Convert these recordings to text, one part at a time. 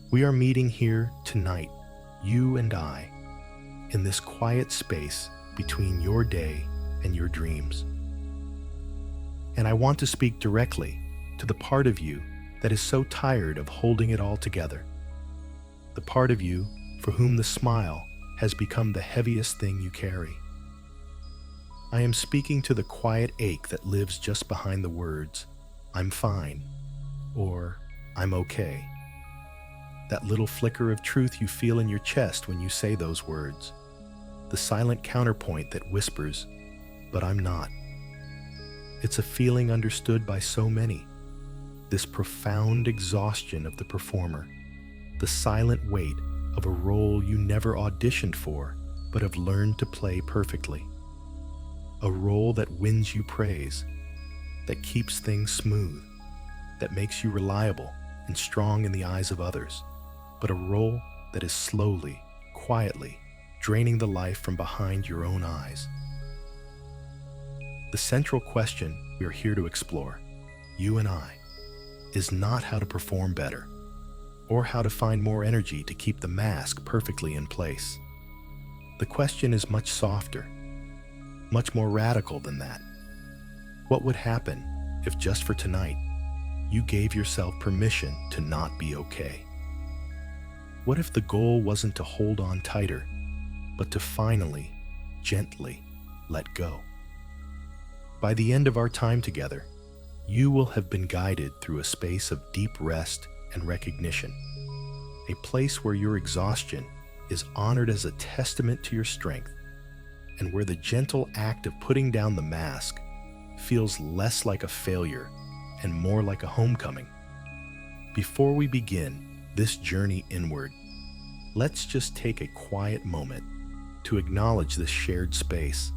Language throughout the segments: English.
We are meeting here tonight, you and I, in this quiet space between your day and your dreams. And I want to speak directly to the part of you that is so tired of holding it all together. The part of you for whom the smile has become the heaviest thing you carry. I am speaking to the quiet ache that lives just behind the words, "I'm fine," or "I'm okay." That little flicker of truth you feel in your chest when you say those words. The silent counterpoint that whispers, "But I'm not." It's a feeling understood by so many. This profound exhaustion of the performer. The silent weight of a role you never auditioned for, but have learned to play perfectly. A role that wins you praise, that keeps things smooth, that makes you reliable and strong in the eyes of others, but a role that is slowly, quietly, draining the life from behind your own eyes. The central question we are here to explore, you and I, is not how to perform better, or how to find more energy to keep the mask perfectly in place. The question is much softer, much more radical than that. What would happen if just for tonight, you gave yourself permission to not be okay? What if the goal wasn't to hold on tighter, but to finally, gently let go? By the end of our time together, you will have been guided through a space of deep rest and recognition, a place where your exhaustion is honored as a testament to your strength, and where the gentle act of putting down the mask feels less like a failure and more like a homecoming. Before we begin this journey inward, let's just take a quiet moment to acknowledge this shared space.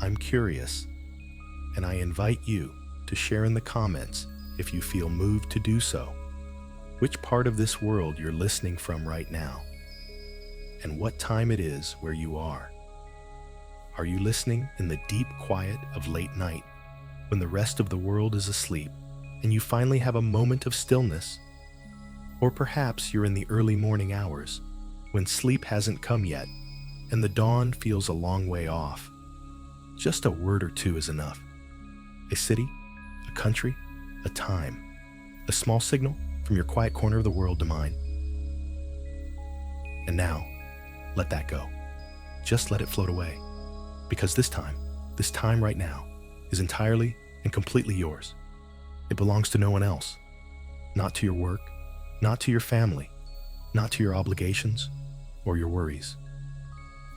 I'm curious, and I invite you to share in the comments if you feel moved to do so, which part of this world you're listening from right now, and what time it is where you are. Are you listening in the deep quiet of late night, when the rest of the world is asleep, and you finally have a moment of stillness? Or perhaps you're in the early morning hours, when sleep hasn't come yet, and the dawn feels a long way off. Just a word or two is enough. A city, a country, a time, a small signal from your quiet corner of the world to mine. And now, let that go. Just let it float away. Because this time right now, is entirely and completely yours. It belongs to no one else. Not to your work, not to your family, not to your obligations or your worries.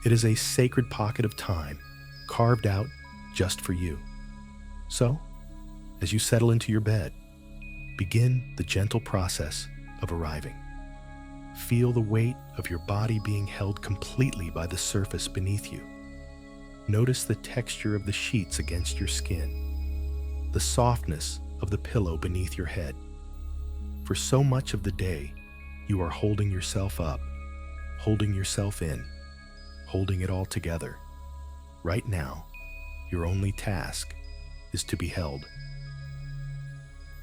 It is a sacred pocket of time carved out just for you. So, as you settle into your bed, begin the gentle process of arriving. Feel the weight of your body being held completely by the surface beneath you. Notice the texture of the sheets against your skin, the softness of the pillow beneath your head. For so much of the day, you are holding yourself up, holding yourself in, holding it all together. Right now, your only task is to be held.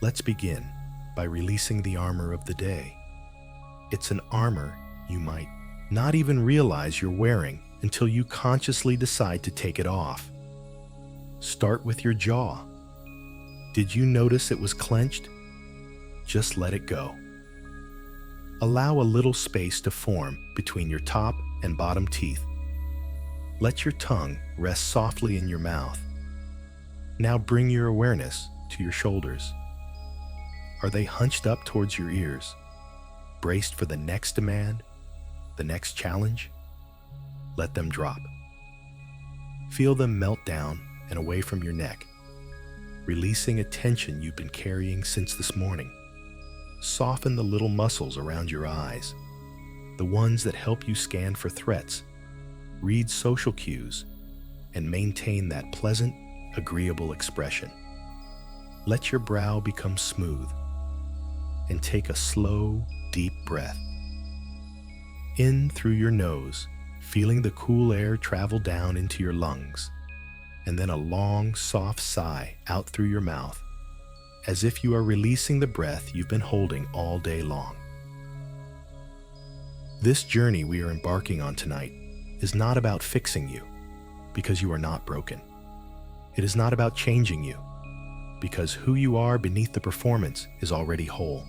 Let's begin by releasing the armor of the day. It's an armor you might not even realize you're wearing until you consciously decide to take it off. Start with your jaw. Did you notice it was clenched? Just let it go. Allow a little space to form between your top and bottom teeth. Let your tongue rest softly in your mouth. Now bring your awareness to your shoulders. Are they hunched up towards your ears, braced for the next demand, the next challenge? Let them drop. Feel them melt down and away from your neck, releasing a tension you've been carrying since this morning. Soften the little muscles around your eyes, the ones that help you scan for threats, read social cues, and maintain that pleasant, agreeable expression. Let your brow become smooth, and take a slow, deep breath. In through your nose, feeling the cool air travel down into your lungs, and then a long, soft sigh out through your mouth, as if you are releasing the breath you've been holding all day long. This journey we are embarking on tonight is not about fixing you, because you are not broken. It is not about changing you, because who you are beneath the performance is already whole.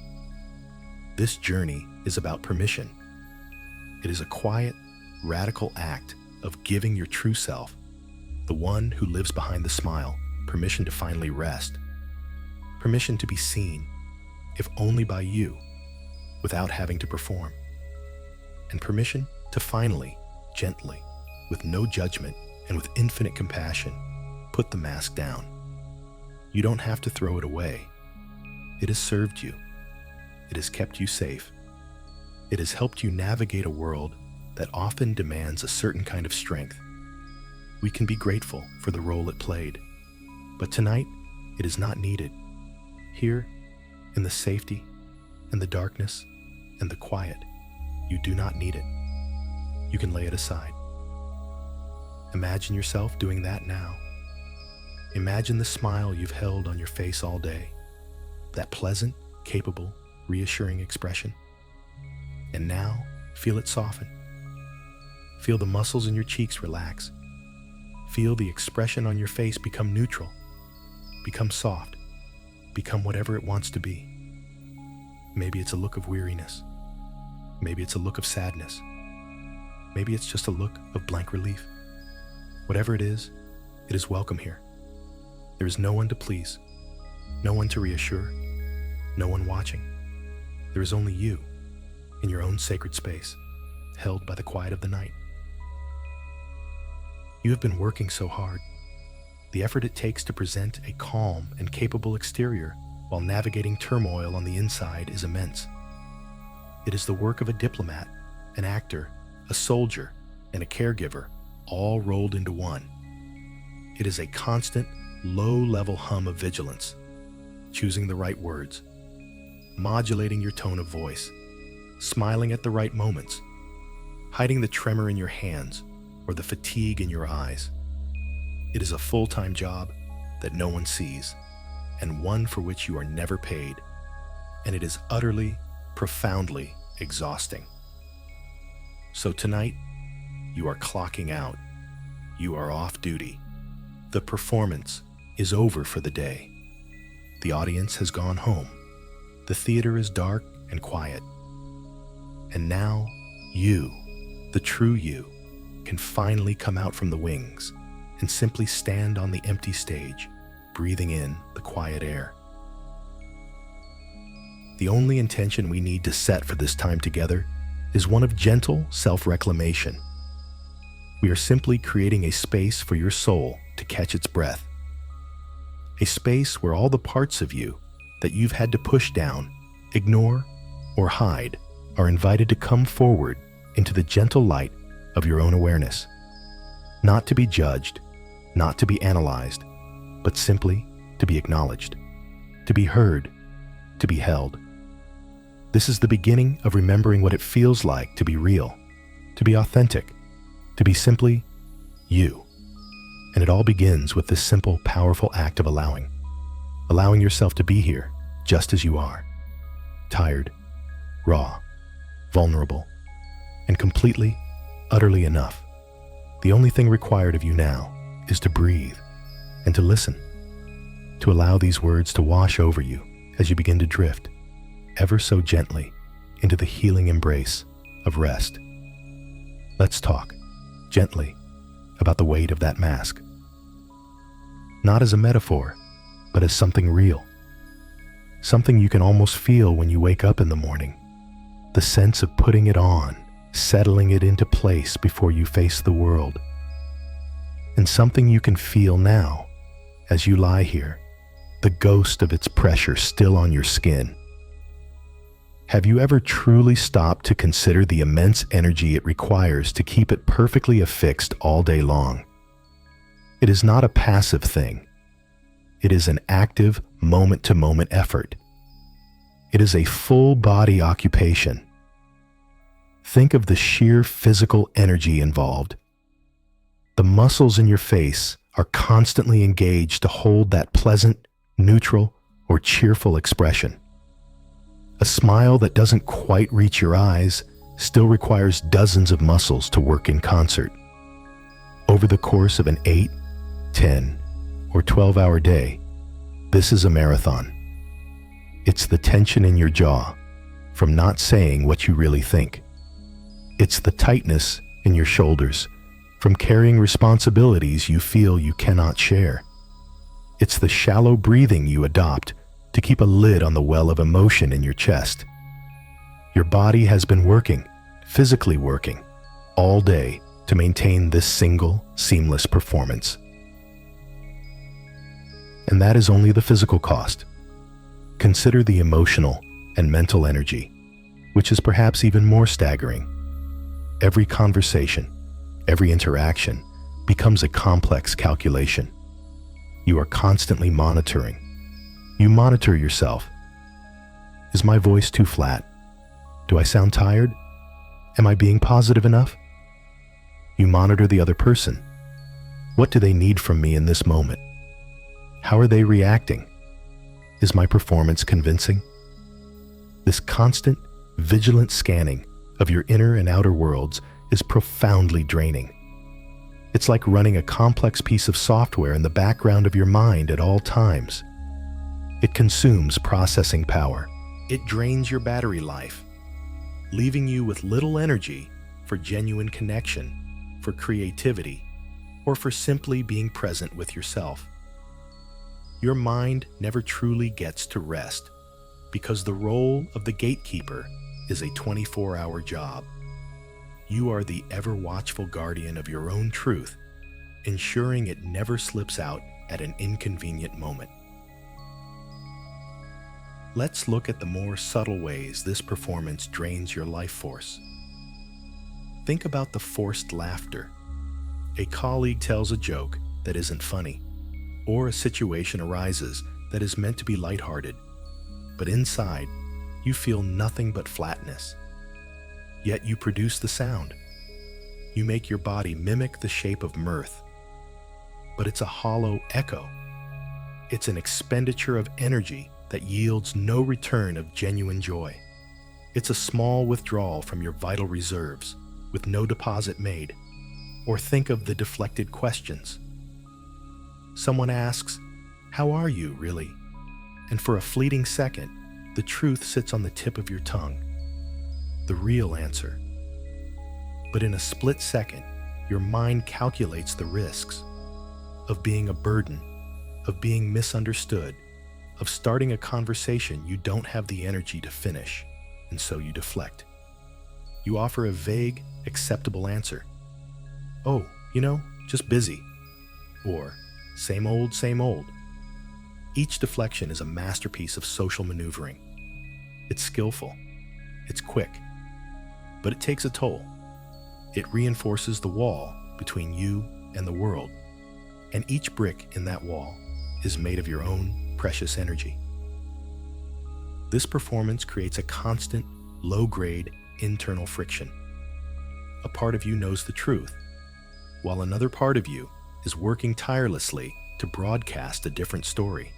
This journey is about permission. It is a quiet, radical act of giving your true self, the one who lives behind the smile, permission to finally rest, permission to be seen, if only by you, without having to perform, and permission to finally, gently, with no judgment and with infinite compassion, put the mask down. You don't have to throw it away. It has served you. It has kept you safe. It has helped you navigate a world that often demands a certain kind of strength. We can be grateful for the role it played, but tonight it is not needed. Here, in the safety and the darkness and the quiet, you do not need it. You can lay it aside. Imagine yourself doing that now. Imagine the smile you've held on your face all day, that pleasant, capable, reassuring expression. And now, feel it soften. Feel the muscles in your cheeks relax. Feel the expression on your face become neutral, become soft, become whatever it wants to be. Maybe it's a look of weariness. Maybe it's a look of sadness. Maybe it's just a look of blank relief. Whatever it is welcome here. There is no one to please, no one to reassure, no one watching. There is only you in your own sacred space, held by the quiet of the night. You have been working so hard. The effort it takes to present a calm and capable exterior while navigating turmoil on the inside is immense. It is the work of a diplomat, an actor, a soldier, and a caregiver, all rolled into one. It is a constant, low-level hum of vigilance, choosing the right words, modulating your tone of voice, smiling at the right moments, hiding the tremor in your hands or the fatigue in your eyes. It is a full-time job that no one sees, and one for which you are never paid, and it is utterly, profoundly exhausting. So tonight, you are clocking out. You are off duty. The performance is over for the day. The audience has gone home. The theater is dark and quiet. And now, you, the true you, can finally come out from the wings and simply stand on the empty stage, breathing in the quiet air. The only intention we need to set for this time together is one of gentle self-reclamation. We are simply creating a space for your soul to catch its breath. A space where all the parts of you that you've had to push down, ignore, or hide are invited to come forward into the gentle light of your own awareness. Not to be judged, not to be analyzed, but simply to be acknowledged, to be heard, to be held. This is the beginning of remembering what it feels like to be real, to be authentic, to be simply you. And it all begins with this simple, powerful act of allowing yourself to be here just as you are, tired, raw, vulnerable, and completely, utterly enough. The only thing required of you now is to breathe and to listen, to allow these words to wash over you as you begin to drift, ever so gently, into the healing embrace of rest. Let's talk, gently, about the weight of that mask. Not as a metaphor, but as something real. Something you can almost feel when you wake up in the morning. The sense of putting it on, settling it into place before you face the world. And something you can feel now, as you lie here, the ghost of its pressure still on your skin. Have you ever truly stopped to consider the immense energy it requires to keep it perfectly affixed all day long? It is not a passive thing. It is an active, moment-to-moment effort. It is a full-body occupation. Think of the sheer physical energy involved. The muscles in your face are constantly engaged to hold that pleasant, neutral, or cheerful expression. A smile that doesn't quite reach your eyes still requires dozens of muscles to work in concert. Over the course of an 8, 10, or 12-hour day, this is a marathon. It's the tension in your jaw from not saying what you really think. It's the tightness in your shoulders from carrying responsibilities you feel you cannot share. It's the shallow breathing you adopt to keep a lid on the well of emotion in your chest. Your body has been working, physically working, all day to maintain this single, seamless performance. And that is only the physical cost. Consider the emotional and mental energy, which is perhaps even more staggering. Every conversation, every interaction becomes a complex calculation. You are constantly monitoring. You monitor yourself. Is my voice too flat? Do I sound tired? Am I being positive enough? You monitor the other person. What do they need from me in this moment? How are they reacting? Is my performance convincing? This constant, vigilant scanning of your inner and outer worlds is profoundly draining. It's like running a complex piece of software in the background of your mind at all times. It consumes processing power. It drains your battery life, leaving you with little energy for genuine connection, for creativity, or for simply being present with yourself. Your mind never truly gets to rest because the role of the gatekeeper is a 24-hour job. You are the ever-watchful guardian of your own truth, ensuring it never slips out at an inconvenient moment. Let's look at the more subtle ways this performance drains your life force. Think about the forced laughter. A colleague tells a joke that isn't funny, or a situation arises that is meant to be lighthearted, but inside, you feel nothing but flatness. Yet you produce the sound. You make your body mimic the shape of mirth, but it's a hollow echo. It's an expenditure of energy that yields no return of genuine joy. It's a small withdrawal from your vital reserves with no deposit made. Or think of the deflected questions. Someone asks, "How are you, really?" And for a fleeting second, the truth sits on the tip of your tongue. The real answer. But in a split second, your mind calculates the risks of being a burden, of being misunderstood, of starting a conversation you don't have the energy to finish, and so you deflect. You offer a vague, acceptable answer. "Oh, just busy." Or, same old, same old. Each deflection is a masterpiece of social maneuvering. It's skillful. It's quick. But it takes a toll. It reinforces the wall between you and the world. And each brick in that wall is made of your own precious energy. This performance creates a constant, low-grade, internal friction. A part of you knows the truth, while another part of you is working tirelessly to broadcast a different story.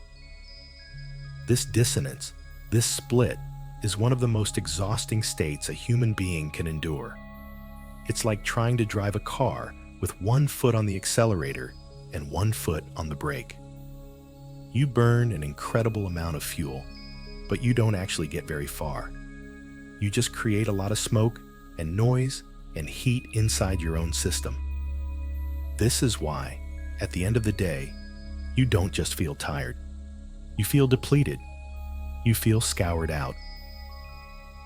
This dissonance, this split, is one of the most exhausting states a human being can endure. It's like trying to drive a car with one foot on the accelerator and one foot on the brake. You burn an incredible amount of fuel, but you don't actually get very far. You just create a lot of smoke and noise and heat inside your own system. This is why, at the end of the day, you don't just feel tired. You feel depleted. You feel scoured out.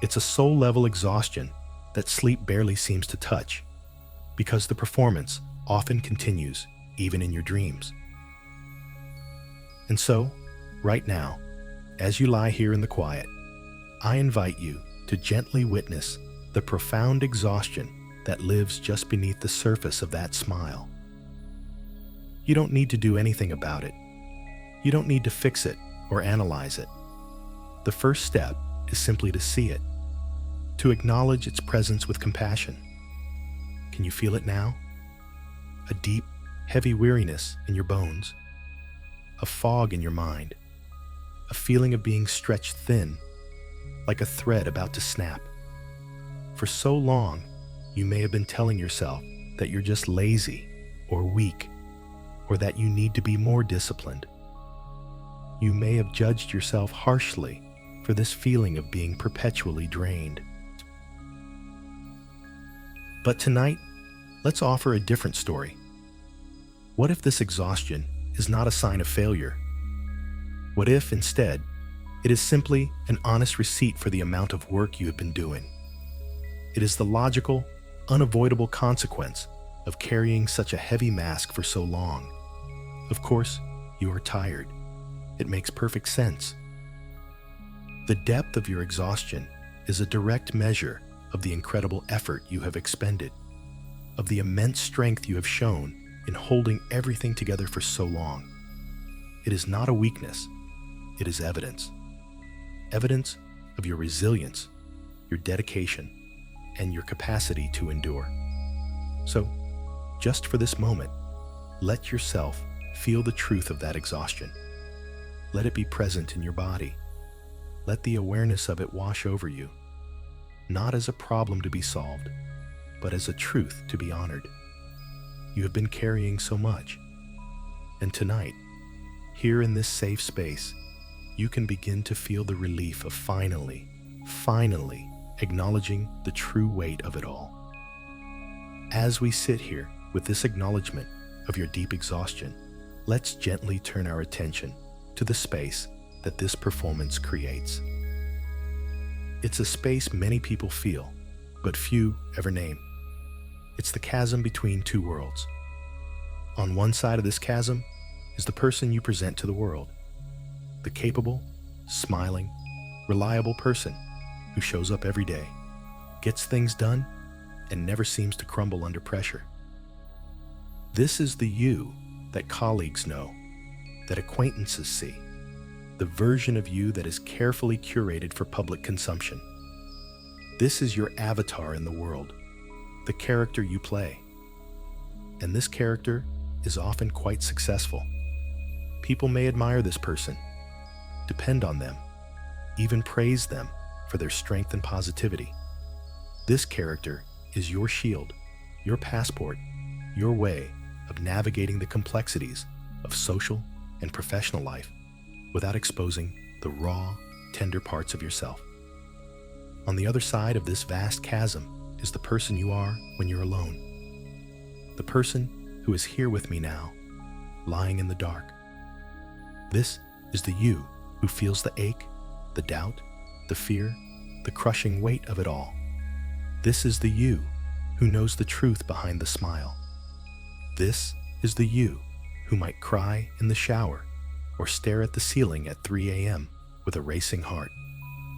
It's a soul-level exhaustion that sleep barely seems to touch, because the performance often continues even in your dreams. And so, right now, as you lie here in the quiet, I invite you to gently witness the profound exhaustion that lives just beneath the surface of that smile. You don't need to do anything about it. You don't need to fix it or analyze it. The first step is simply to see it, to acknowledge its presence with compassion. Can you feel it now? A deep, heavy weariness in your bones, a fog in your mind, a feeling of being stretched thin, like a thread about to snap. For so long, you may have been telling yourself that you're just lazy or weak, or that you need to be more disciplined. You may have judged yourself harshly for this feeling of being perpetually drained. But tonight, let's offer a different story. What if this exhaustion is not a sign of failure? What if, instead, it is simply an honest receipt for the amount of work you have been doing? It is the logical, unavoidable consequence of carrying such a heavy mask for so long. Of course, you are tired. It makes perfect sense. The depth of your exhaustion is a direct measure of the incredible effort you have expended, of the immense strength you have shown in holding everything together for so long. It is not a weakness, it is evidence. Evidence of your resilience, your dedication, and your capacity to endure. So, just for this moment, let yourself feel the truth of that exhaustion. Let it be present in your body. Let the awareness of it wash over you, not as a problem to be solved, but as a truth to be honored. You have been carrying so much, and tonight, here in this safe space, you can begin to feel the relief of finally acknowledging the true weight of it all. As we sit here with this acknowledgement of your deep exhaustion, let's gently turn our attention to the space that this performance creates. It's a space many people feel, but few ever name. It's the chasm between two worlds. On one side of this chasm is the person you present to the world, the capable, smiling, reliable person who shows up every day, gets things done, and never seems to crumble under pressure. This is the you that colleagues know, that acquaintances see, the version of you that is carefully curated for public consumption. This is your avatar in the world, the character you play. And this character is often quite successful. People may admire this person, depend on them, even praise them for their strength and positivity. This character is your shield, your passport, your way of navigating the complexities of social and professional life without exposing the raw, tender parts of yourself. On the other side of this vast chasm is the person you are when you're alone. The person who is here with me now, lying in the dark. This is the you who feels the ache, the doubt, the fear, the crushing weight of it all. This is the you who knows the truth behind the smile. This is the you who might cry in the shower or stare at the ceiling at 3 a.m. with a racing heart,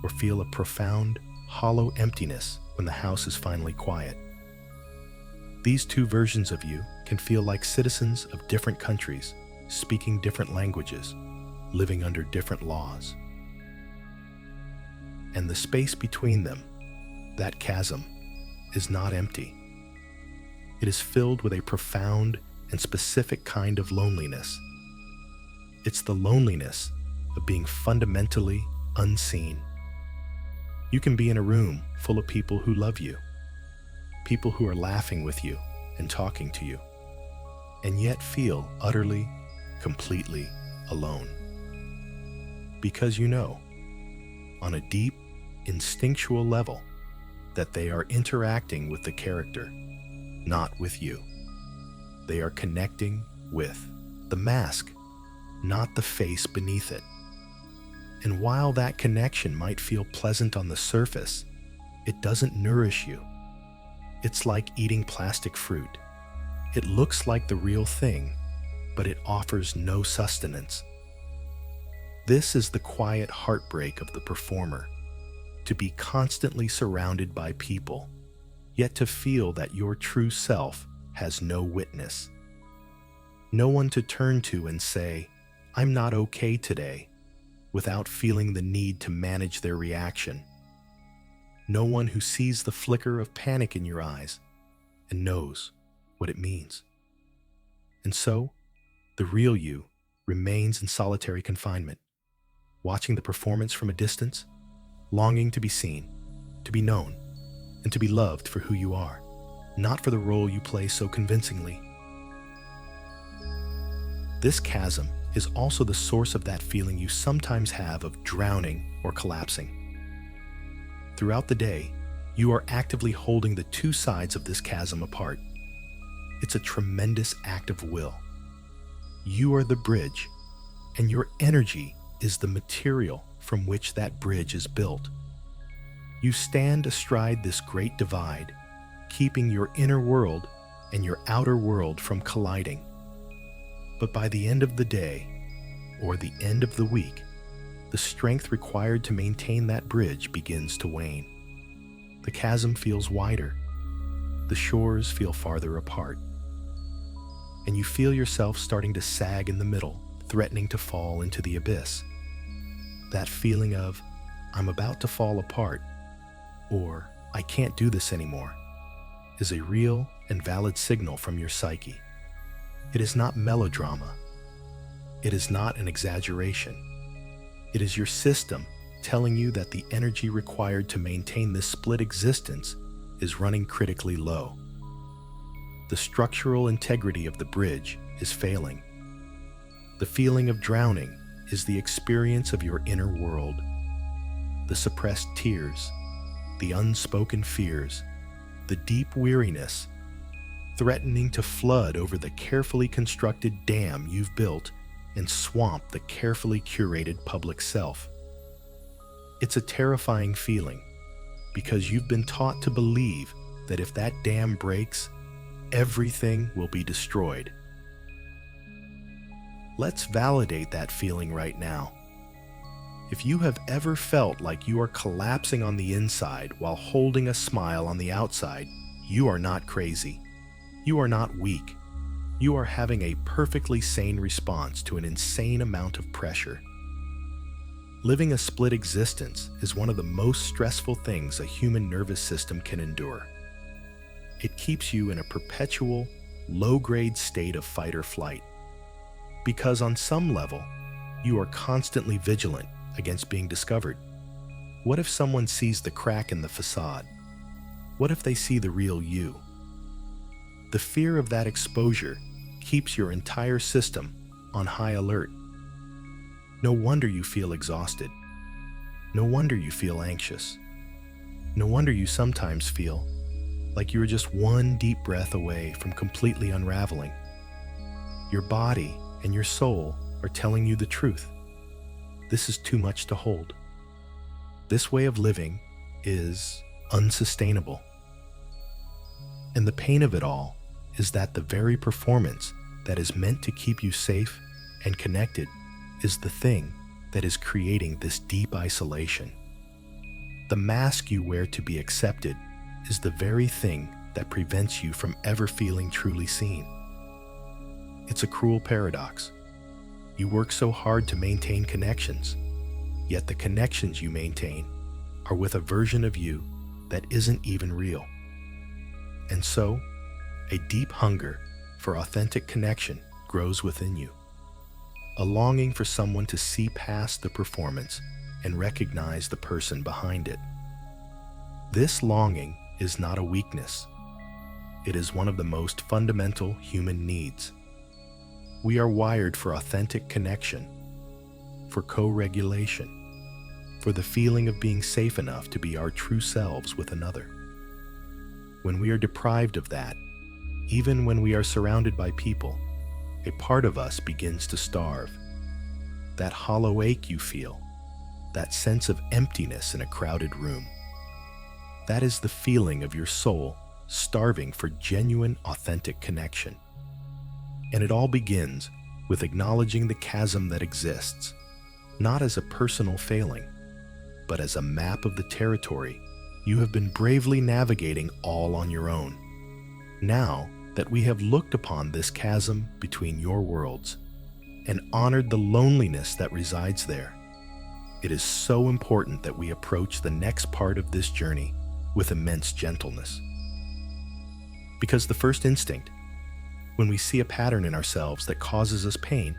or feel a profound, hollow emptiness when the house is finally quiet. These two versions of you can feel like citizens of different countries, speaking different languages, living under different laws. And the space between them, that chasm, is not empty. It is filled with a profound and specific kind of loneliness. It's the loneliness of being fundamentally unseen. You can be in a room full of people who love you, people who are laughing with you and talking to you, and yet feel utterly, completely alone. Because you know, on a deep, instinctual level, that they are interacting with the character, not with you. They are connecting with the mask, not the face beneath it. And while that connection might feel pleasant on the surface, it doesn't nourish you. It's like eating plastic fruit. It looks like the real thing, but it offers no sustenance. This is the quiet heartbreak of the performer, to be constantly surrounded by people, yet to feel that your true self has no witness. No one to turn to and say, "I'm not okay today," without feeling the need to manage their reaction. No one who sees the flicker of panic in your eyes and knows what it means. And so, the real you remains in solitary confinement, watching the performance from a distance, longing to be seen, to be known, and to be loved for who you are, not for the role you play so convincingly. This chasm is also the source of that feeling you sometimes have of drowning or collapsing. Throughout the day, you are actively holding the two sides of this chasm apart. It's a tremendous act of will. You are the bridge, and your energy is the material from which that bridge is built. You stand astride this great divide, keeping your inner world and your outer world from colliding. But by the end of the day, or the end of the week, the strength required to maintain that bridge begins to wane. The chasm feels wider, the shores feel farther apart, and you feel yourself starting to sag in the middle, threatening to fall into the abyss. That feeling of, I'm about to fall apart, or I can't do this anymore, is a real and valid signal from your psyche. It is not melodrama. It is not an exaggeration. It is your system telling you that the energy required to maintain this split existence is running critically low. The structural integrity of the bridge is failing. The feeling of drowning is the experience of your inner world. The suppressed tears, the unspoken fears, the deep weariness, threatening to flood over the carefully constructed dam you've built and swamp the carefully curated public self. It's a terrifying feeling because you've been taught to believe that if that dam breaks, everything will be destroyed. Let's validate that feeling right now. If you have ever felt like you are collapsing on the inside while holding a smile on the outside, you are not crazy. You are not weak. You are having a perfectly sane response to an insane amount of pressure. Living a split existence is one of the most stressful things a human nervous system can endure. It keeps you in a perpetual, low-grade state of fight or flight. Because on some level, you are constantly vigilant against being discovered. What if someone sees the crack in the facade? What if they see the real you? The fear of that exposure keeps your entire system on high alert. No wonder you feel exhausted. No wonder you feel anxious. No wonder you sometimes feel like you are just one deep breath away from completely unraveling. Your body and your soul are telling you the truth. This is too much to hold. This way of living is unsustainable. And the pain of it all is that the very performance that is meant to keep you safe and connected is the thing that is creating this deep isolation. The mask you wear to be accepted is the very thing that prevents you from ever feeling truly seen. It's a cruel paradox. You work so hard to maintain connections, yet the connections you maintain are with a version of you that isn't even real. And so, a deep hunger for authentic connection grows within you. A longing for someone to see past the performance and recognize the person behind it. This longing is not a weakness. It is one of the most fundamental human needs. We are wired for authentic connection, for co-regulation, for the feeling of being safe enough to be our true selves with another. When we are deprived of that, even when we are surrounded by people, a part of us begins to starve. That hollow ache you feel, that sense of emptiness in a crowded room, that is the feeling of your soul starving for genuine, authentic connection. And it all begins with acknowledging the chasm that exists, not as a personal failing, but as a map of the territory you have been bravely navigating all on your own. Now that we have looked upon this chasm between your worlds and honored the loneliness that resides there, it is so important that we approach the next part of this journey with immense gentleness. Because the first instinct, when we see a pattern in ourselves that causes us pain,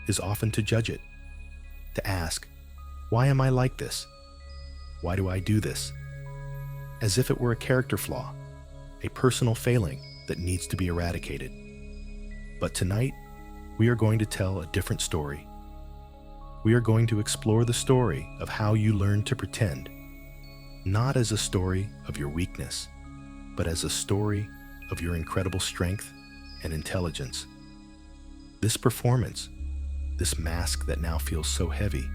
is often to judge it, to ask, why am I like this? Why do I do this? as if it were a character flaw, a personal failing that needs to be eradicated. But tonight, we are going to tell a different story. We are going to explore the story of how you learned to pretend, not as a story of your weakness, but as a story of your incredible strength and intelligence. This performance, this mask that now feels so heavy,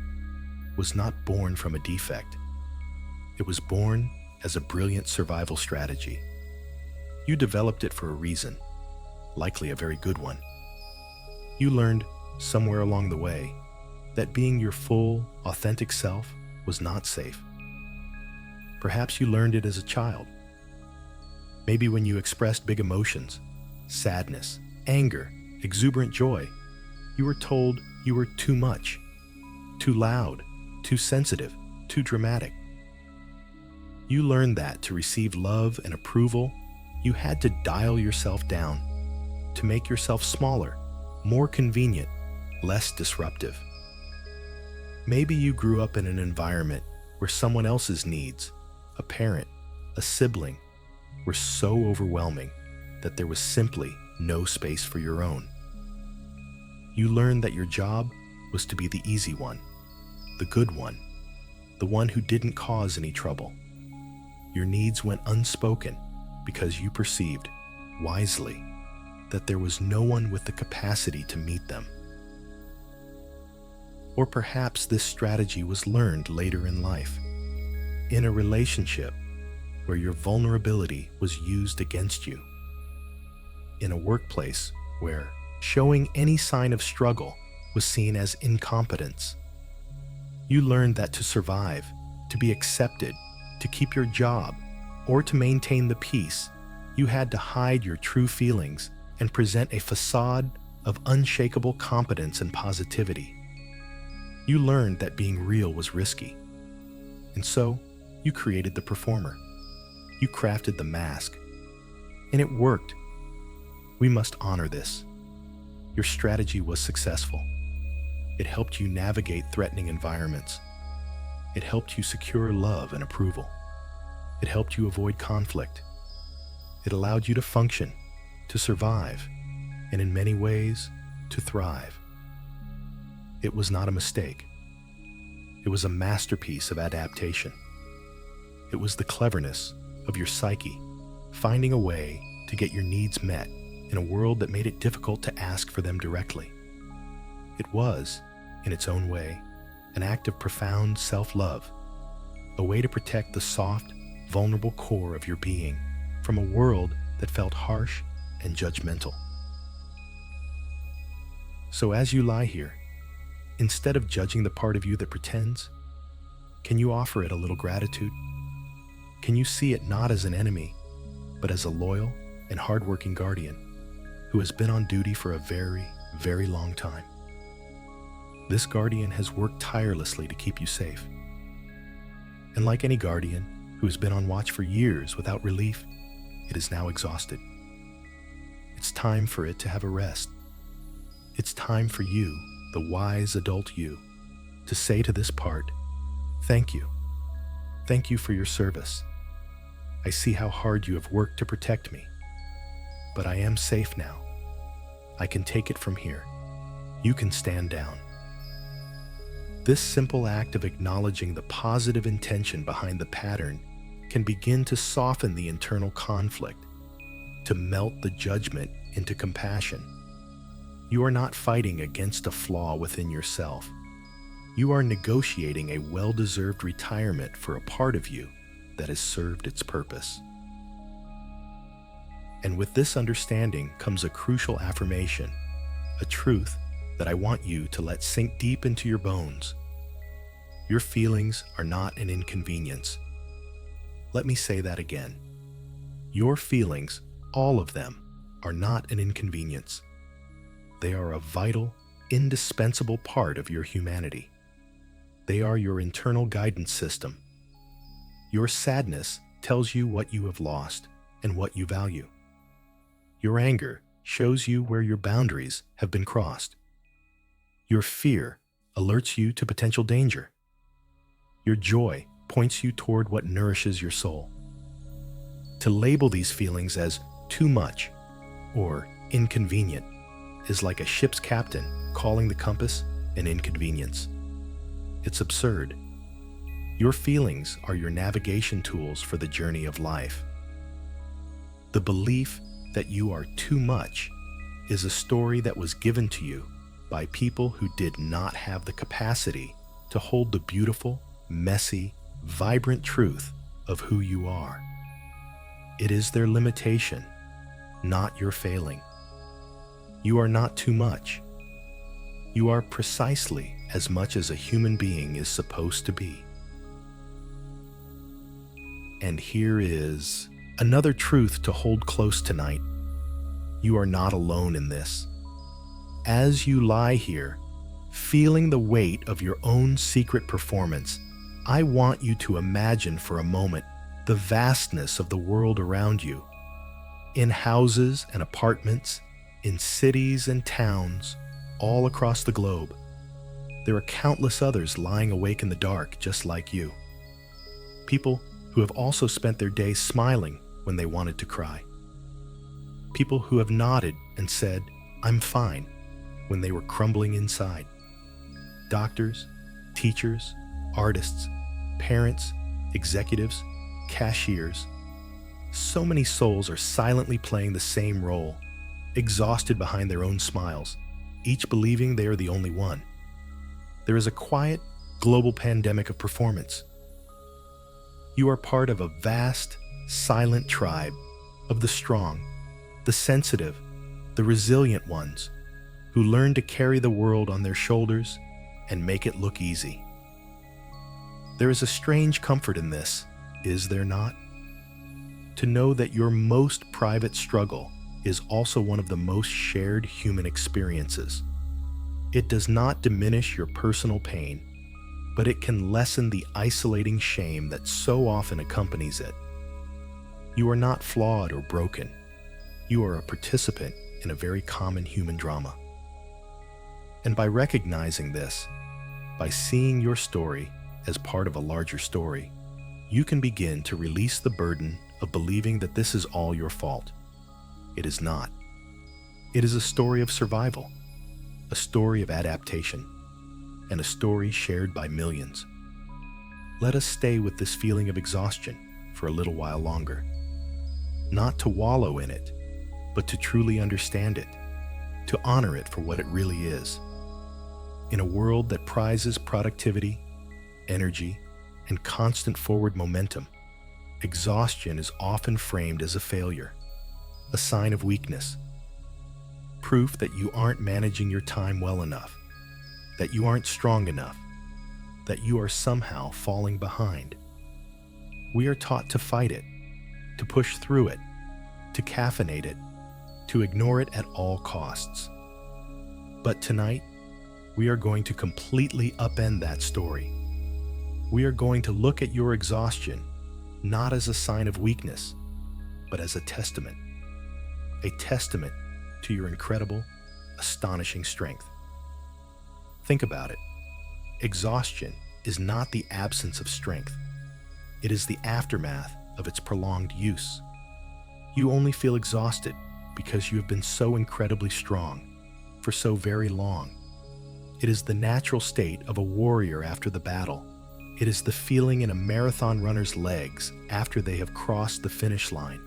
was not born from a defect. It was born as a brilliant survival strategy. You developed it for a reason, likely a very good one. You learned somewhere along the way that being your full, authentic self was not safe. Perhaps you learned it as a child. Maybe when you expressed big emotions, sadness, anger, exuberant joy, you were told you were too much, too loud, too sensitive, too dramatic. You learned that to receive love and approval, you had to dial yourself down, to make yourself smaller, more convenient, less disruptive. Maybe you grew up in an environment where someone else's needs, a parent, a sibling, were so overwhelming that there was simply no space for your own. You learned that your job was to be the easy one, the good one, the one who didn't cause any trouble. Your needs went unspoken because you perceived, wisely, that there was no one with the capacity to meet them. Or perhaps this strategy was learned later in life, in a relationship where your vulnerability was used against you, in a workplace where showing any sign of struggle was seen as incompetence. You learned that to survive, to be accepted, to keep your job, or to maintain the peace, you had to hide your true feelings and present a facade of unshakable competence and positivity. You learned that being real was risky, and so you created the performer. You crafted the mask, and it worked. We must honor this. Your strategy was successful. It helped you navigate threatening environments. It helped you secure love and approval. It helped you avoid conflict. It allowed you to function, to survive, and in many ways, to thrive. It was not a mistake. It was a masterpiece of adaptation. It was the cleverness of your psyche, finding a way to get your needs met in a world that made it difficult to ask for them directly. It was, in its own way, an act of profound self-love, a way to protect the soft, vulnerable core of your being from a world that felt harsh and judgmental. So as you lie here, instead of judging the part of you that pretends, can you offer it a little gratitude? Can you see it not as an enemy, but as a loyal and hardworking guardian who has been on duty for a very, very long time? This guardian has worked tirelessly to keep you safe. And like any guardian who has been on watch for years without relief, it is now exhausted. It's time for it to have a rest. It's time for you, the wise adult you, to say to this part, "Thank you. Thank you for your service. I see how hard you have worked to protect me. But I am safe now. I can take it from here. You can stand down." This simple act of acknowledging the positive intention behind the pattern can begin to soften the internal conflict, to melt the judgment into compassion. You are not fighting against a flaw within yourself. You are negotiating a well-deserved retirement for a part of you that has served its purpose. And with this understanding comes a crucial affirmation, a truth that I want you to let sink deep into your bones. Your feelings are not an inconvenience. Let me say that again. Your feelings, all of them, are not an inconvenience. They are a vital, indispensable part of your humanity. They are your internal guidance system. Your sadness tells you what you have lost and what you value. Your anger shows you where your boundaries have been crossed. Your fear alerts you to potential danger. Your joy points you toward what nourishes your soul. To label these feelings as too much or inconvenient is like a ship's captain calling the compass an inconvenience. It's absurd. Your feelings are your navigation tools for the journey of life. The belief that you are too much is a story that was given to you by people who did not have the capacity to hold the beautiful, messy, vibrant truth of who you are. It is their limitation, not your failing. You are not too much. You are precisely as much as a human being is supposed to be. And here is another truth to hold close tonight. You are not alone in this. As you lie here, feeling the weight of your own secret performance, I want you to imagine for a moment the vastness of the world around you. In houses and apartments, in cities and towns, all across the globe, there are countless others lying awake in the dark just like you. People who have also spent their days smiling when they wanted to cry. People who have nodded and said, "I'm fine," when they were crumbling inside. Doctors, teachers, artists, parents, executives, cashiers. So many souls are silently playing the same role, exhausted behind their own smiles, each believing they are the only one. There is a quiet, global pandemic of performance. You are part of a vast, silent tribe of the strong, the sensitive, the resilient ones who learn to carry the world on their shoulders and make it look easy. There is a strange comfort in this, is there not? To know that your most private struggle is also one of the most shared human experiences. It does not diminish your personal pain, but it can lessen the isolating shame that so often accompanies it. You are not flawed or broken. You are a participant in a very common human drama. And by recognizing this, by seeing your story as part of a larger story, you can begin to release the burden of believing that this is all your fault. It is not. It is a story of survival, a story of adaptation, and a story shared by millions. Let us stay with this feeling of exhaustion for a little while longer. Not to wallow in it, but to truly understand it, to honor it for what it really is. In a world that prizes productivity, energy, and constant forward momentum, exhaustion is often framed as a failure, a sign of weakness, proof that you aren't managing your time well enough, that you aren't strong enough, that you are somehow falling behind. We are taught to fight it, to push through it, to caffeinate it, to ignore it at all costs. But tonight, we are going to completely upend that story. We are going to look at your exhaustion not as a sign of weakness, but as a testament to your incredible, astonishing strength. Think about it. Exhaustion is not the absence of strength. It is the aftermath of its prolonged use. You only feel exhausted because you have been so incredibly strong for so very long. It is the natural state of a warrior after the battle. It is the feeling in a marathon runner's legs after they have crossed the finish line.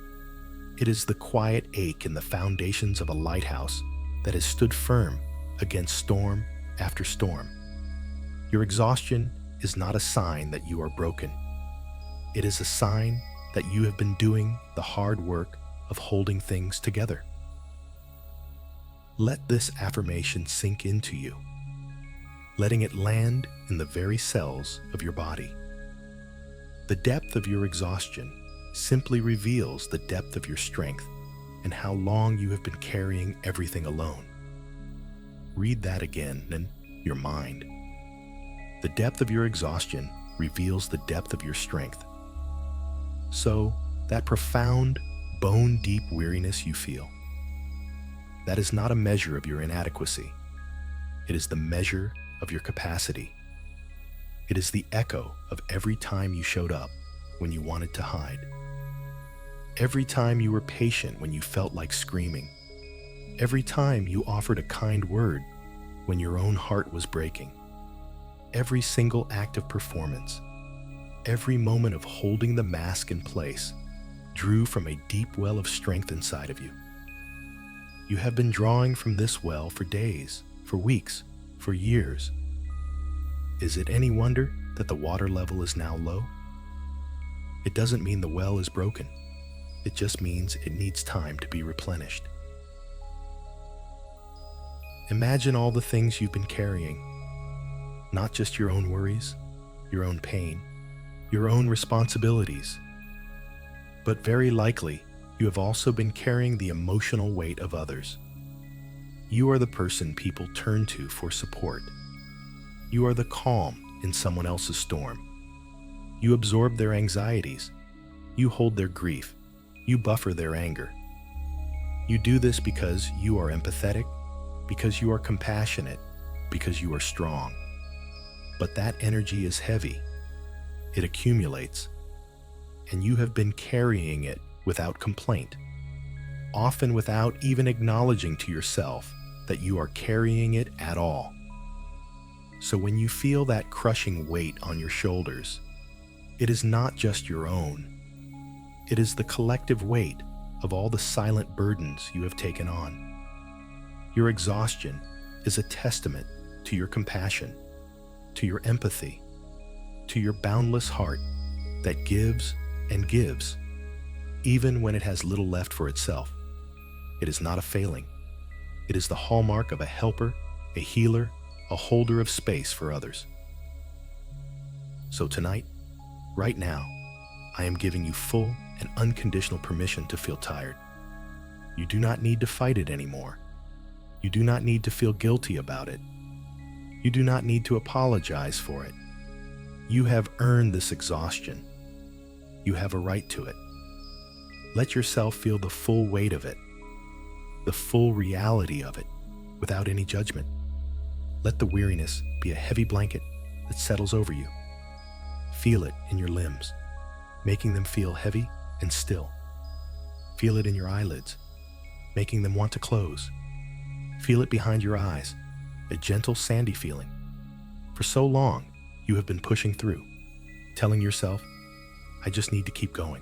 It is the quiet ache in the foundations of a lighthouse that has stood firm against storm after storm. Your exhaustion is not a sign that you are broken. It is a sign that you have been doing the hard work of holding things together. Let this affirmation sink into you, letting it land in the very cells of your body. The depth of your exhaustion simply reveals the depth of your strength and how long you have been carrying everything alone. Read that again in your mind. The depth of your exhaustion reveals the depth of your strength. So, that profound, bone-deep weariness you feel, that is not a measure of your inadequacy. It is the measure of your capacity. It is the echo of every time you showed up when you wanted to hide. Every time you were patient when you felt like screaming. Every time you offered a kind word when your own heart was breaking. Every single act of performance, every moment of holding the mask in place drew from a deep well of strength inside of you. You have been drawing from this well for days, for weeks, for years. Is it any wonder that the water level is now low? It doesn't mean the well is broken. It just means it needs time to be replenished. Imagine all the things you've been carrying, not just your own worries, your own pain, your own responsibilities, but very likely you have also been carrying the emotional weight of others. You are the person people turn to for support. You are the calm in someone else's storm. You absorb their anxieties. You hold their grief. You buffer their anger. You do this because you are empathetic, because you are compassionate, because you are strong. But that energy is heavy. It accumulates, and you have been carrying it without complaint, often without even acknowledging to yourself that you are carrying it at all. So when you feel that crushing weight on your shoulders, it is not just your own. It is the collective weight of all the silent burdens you have taken on. Your exhaustion is a testament to your compassion, to your empathy, to your boundless heart that gives and gives, even when it has little left for itself. It is not a failing. It is the hallmark of a helper, a healer, a holder of space for others. So tonight, right now, I am giving you full and unconditional permission to feel tired. You do not need to fight it anymore. You do not need to feel guilty about it. You do not need to apologize for it. You have earned this exhaustion. You have a right to it. Let yourself feel the full weight of it, the full reality of it, without any judgment. Let the weariness be a heavy blanket that settles over you. Feel it in your limbs, making them feel heavy and still. Feel it in your eyelids, making them want to close. Feel it behind your eyes, a gentle sandy feeling. For so long, you have been pushing through, telling yourself, I just need to keep going.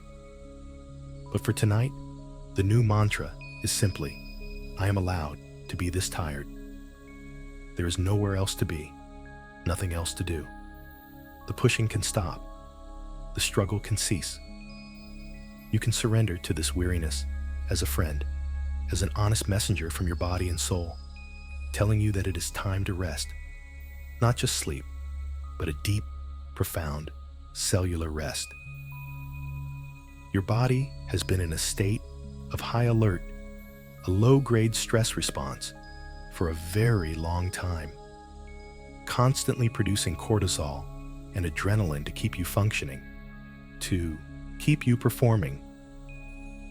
But for tonight, the new mantra is simply, I am allowed to be this tired. There is nowhere else to be, nothing else to do. The pushing can stop. The struggle can cease. You can surrender to this weariness as a friend, as an honest messenger from your body and soul, telling you that it is time to rest. Not just sleep, but a deep, profound, cellular rest. Your body has been in a state of high alert, a low-grade stress response for a very long time, constantly producing cortisol and adrenaline to keep you functioning, to keep you performing.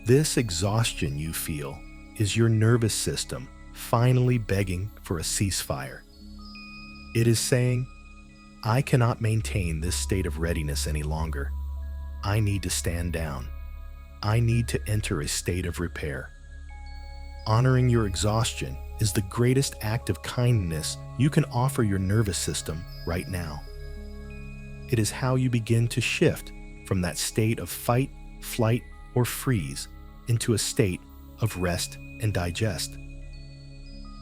This exhaustion you feel is your nervous system finally begging for a ceasefire. It is saying, I cannot maintain this state of readiness any longer. I need to stand down. I need to enter a state of repair. Honoring your exhaustion is the greatest act of kindness you can offer your nervous system right now. It is how you begin to shift from that state of fight, flight, or freeze into a state of rest and digest.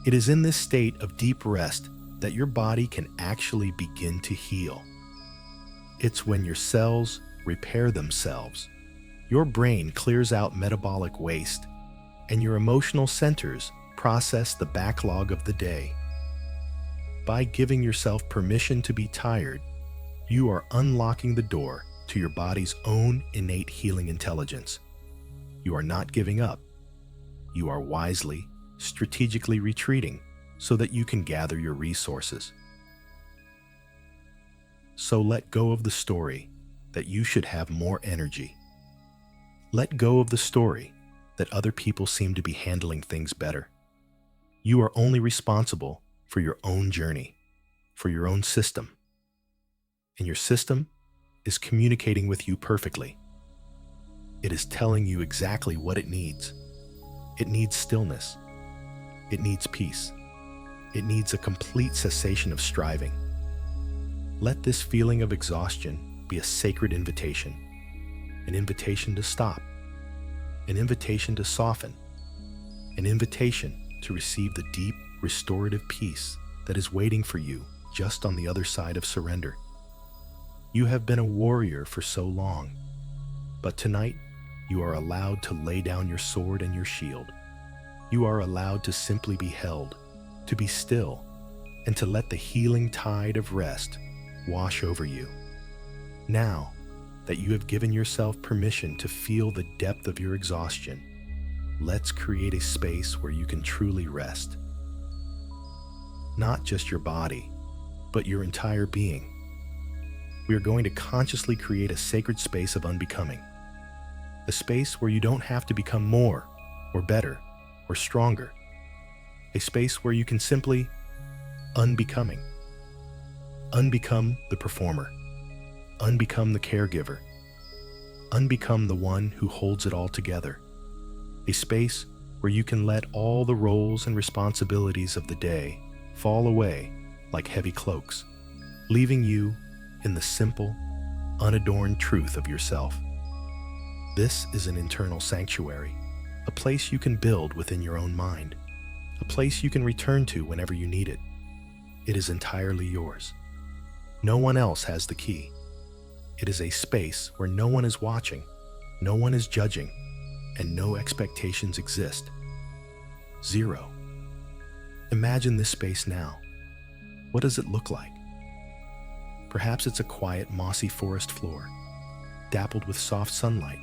It is in this state of deep rest that your body can actually begin to heal. It's when your cells repair themselves, your brain clears out metabolic waste, and your emotional centers process the backlog of the day. By giving yourself permission to be tired, you are unlocking the door to your body's own innate healing intelligence. You are not giving up. You are wisely, strategically retreating so that you can gather your resources. So let go of the story that you should have more energy. Let go of the story that other people seem to be handling things better. You are only responsible for your own journey, for your own system. And your system is communicating with you perfectly. It is telling you exactly what it needs. It needs stillness. It needs peace. It needs a complete cessation of striving. Let this feeling of exhaustion be a sacred invitation. An invitation to stop. An invitation to soften. An invitation to receive the deep, restorative peace that is waiting for you just on the other side of surrender. You have been a warrior for so long, but tonight you are allowed to lay down your sword and your shield. You are allowed to simply be held, to be still, and to let the healing tide of rest wash over you. Now that you have given yourself permission to feel the depth of your exhaustion, let's create a space where you can truly rest. Not just your body, but your entire being. We are going to consciously create a sacred space of unbecoming. A space where you don't have to become more, or better, or stronger. A space where you can simply unbecoming. Unbecome the performer. Unbecome the caregiver. Unbecome the one who holds it all together. A space where you can let all the roles and responsibilities of the day fall away like heavy cloaks, leaving you in the simple, unadorned truth of yourself. This is an internal sanctuary, a place you can build within your own mind, a place you can return to whenever you need it. It is entirely yours. No one else has the key. It is a space where no one is watching, no one is judging, and no expectations exist. Zero. Imagine this space now. What does it look like? Perhaps it's a quiet, mossy forest floor, dappled with soft sunlight.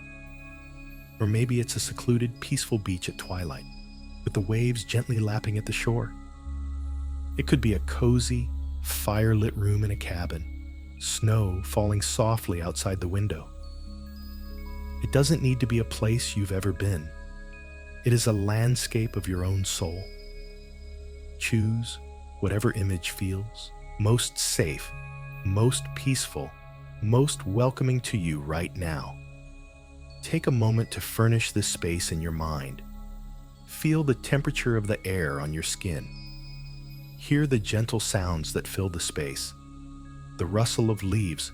Or maybe it's a secluded, peaceful beach at twilight, with the waves gently lapping at the shore. It could be a cozy, fire-lit room in a cabin, snow falling softly outside the window. It doesn't need to be a place you've ever been. It is a landscape of your own soul. Choose whatever image feels most safe, most peaceful, most welcoming to you right now. Take a moment to furnish this space in your mind. Feel the temperature of the air on your skin. Hear the gentle sounds that fill the space. The rustle of leaves,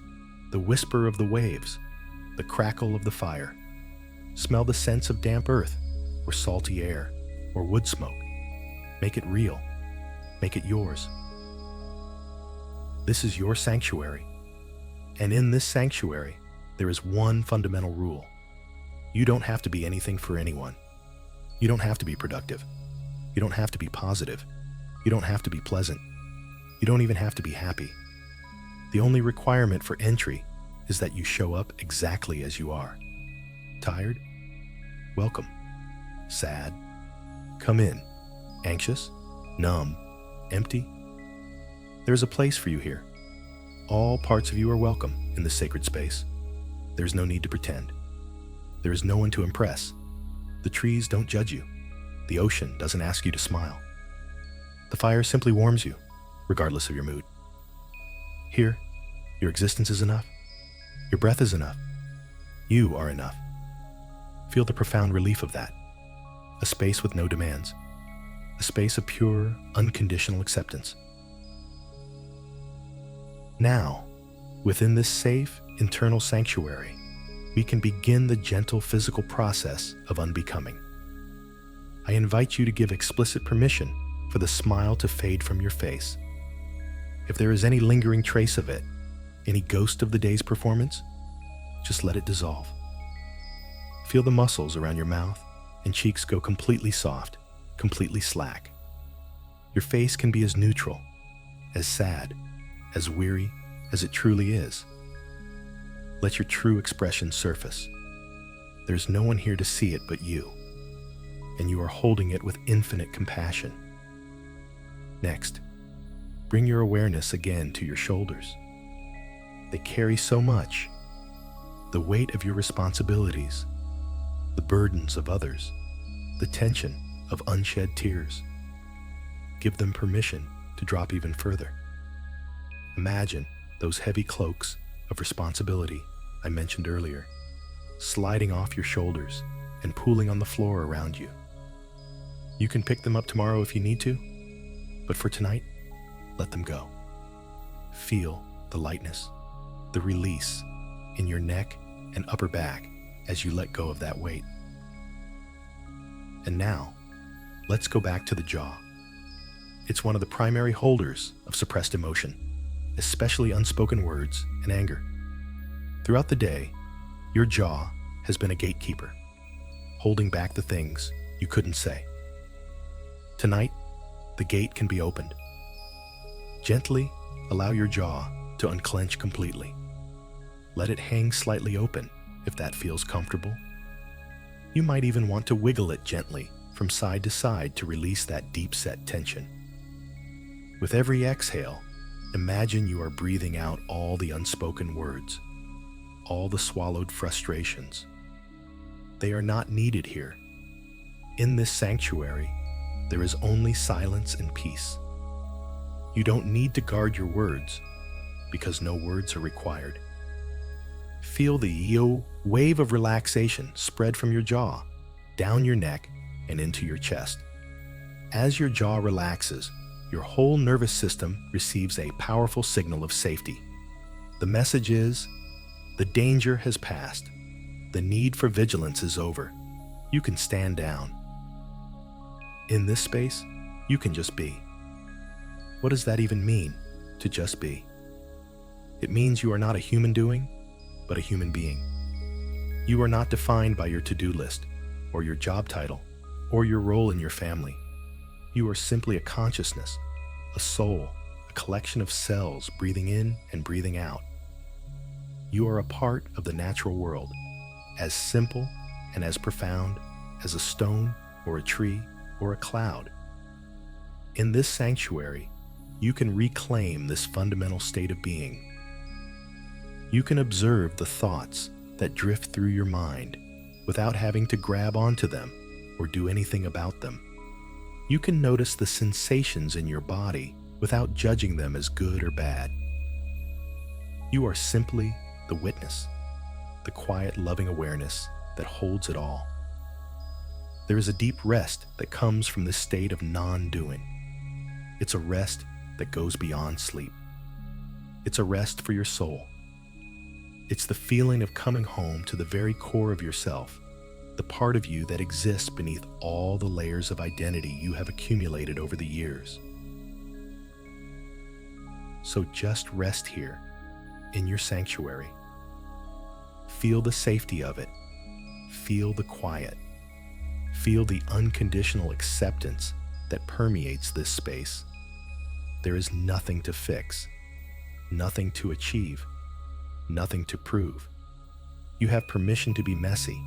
the whisper of the waves, the crackle of the fire. Smell the scents of damp earth, or salty air, or wood smoke. Make it real. Make it yours. This is your sanctuary. And in this sanctuary, there is one fundamental rule. You don't have to be anything for anyone. You don't have to be productive. You don't have to be positive. You don't have to be pleasant. You don't even have to be happy. The only requirement for entry is that you show up exactly as you are. Tired? Welcome. Sad? Come in. Anxious? Numb? Empty? There's a place for you here. All parts of you are welcome in this sacred space. There's no need to pretend. There is no one to impress. The trees don't judge you. The ocean doesn't ask you to smile. The fire simply warms you, regardless of your mood. Here, your existence is enough. Your breath is enough. You are enough. Feel the profound relief of that. A space with no demands. A space of pure, unconditional acceptance. Now, within this safe, internal sanctuary, we can begin the gentle physical process of unbecoming. I invite you to give explicit permission for the smile to fade from your face. If there is any lingering trace of it, any ghost of the day's performance, just let it dissolve. Feel the muscles around your mouth and cheeks go completely soft, completely slack. Your face can be as neutral, as sad, as weary as it truly is. Let your true expression surface. There's no one here to see it but you, and you are holding it with infinite compassion. Next, bring your awareness again to your shoulders. They carry so much. The weight of your responsibilities, the burdens of others, the tension of unshed tears. Give them permission to drop even further. Imagine those heavy cloaks of responsibility I mentioned earlier, sliding off your shoulders and pooling on the floor around you. You can pick them up tomorrow if you need to, but for tonight, let them go. Feel the lightness, the release in your neck and upper back as you let go of that weight. And now, let's go back to the jaw. It's one of the primary holders of suppressed emotion, especially unspoken words and anger. Throughout the day, your jaw has been a gatekeeper, holding back the things you couldn't say. Tonight, the gate can be opened. Gently allow your jaw to unclench completely. Let it hang slightly open if that feels comfortable. You might even want to wiggle it gently from side to side to release that deep-set tension. With every exhale, imagine you are breathing out all the unspoken words, all the swallowed frustrations. They are not needed here. In this sanctuary, there is only silence and peace. You don't need to guard your words because no words are required. Feel the wave of relaxation spread from your jaw, down your neck, and into your chest. As your jaw relaxes, your whole nervous system receives a powerful signal of safety. The message is, the danger has passed. The need for vigilance is over. You can stand down. In this space, you can just be. What does that even mean, to just be? It means you are not a human doing, but a human being. You are not defined by your to-do list, or your job title, or your role in your family. You are simply a consciousness, a soul, a collection of cells breathing in and breathing out. You are a part of the natural world, as simple and as profound as a stone or a tree or a cloud. In this sanctuary, you can reclaim this fundamental state of being. You can observe the thoughts that drift through your mind without having to grab onto them or do anything about them. You can notice the sensations in your body without judging them as good or bad. You are simply the witness, the quiet, loving awareness that holds it all. There is a deep rest that comes from this state of non-doing. It's a rest that goes beyond sleep. It's a rest for your soul. It's the feeling of coming home to the very core of yourself, the part of you that exists beneath all the layers of identity you have accumulated over the years. So just rest here, in your sanctuary. Feel the safety of it. Feel the quiet. Feel the unconditional acceptance that permeates this space. There is nothing to fix, nothing to achieve, nothing to prove. You have permission to be messy.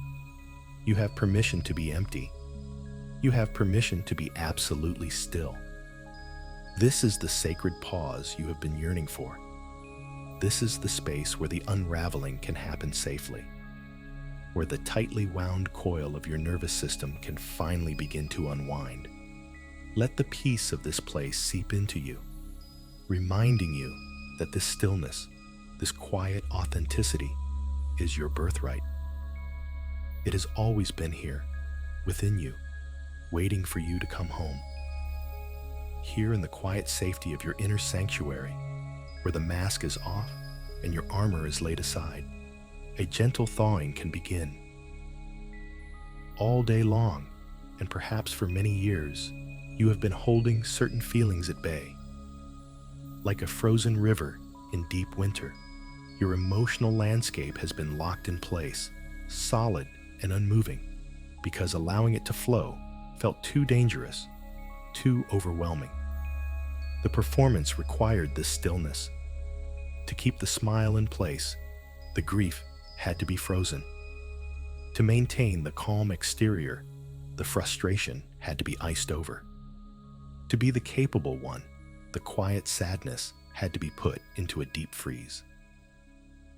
You have permission to be empty. You have permission to be absolutely still. This is the sacred pause you have been yearning for. This is the space where the unraveling can happen safely, where the tightly wound coil of your nervous system can finally begin to unwind. Let the peace of this place seep into you, reminding you that this stillness, this quiet authenticity, is your birthright. It has always been here, within you, waiting for you to come home. Here in the quiet safety of your inner sanctuary, where the mask is off and your armor is laid aside, a gentle thawing can begin. All day long, and perhaps for many years, you have been holding certain feelings at bay. Like a frozen river in deep winter, your emotional landscape has been locked in place, solid and unmoving, because allowing it to flow felt too dangerous, too overwhelming. The performance required this stillness. To keep the smile in place, the grief had to be frozen. To maintain the calm exterior, the frustration had to be iced over. To be the capable one, the quiet sadness had to be put into a deep freeze.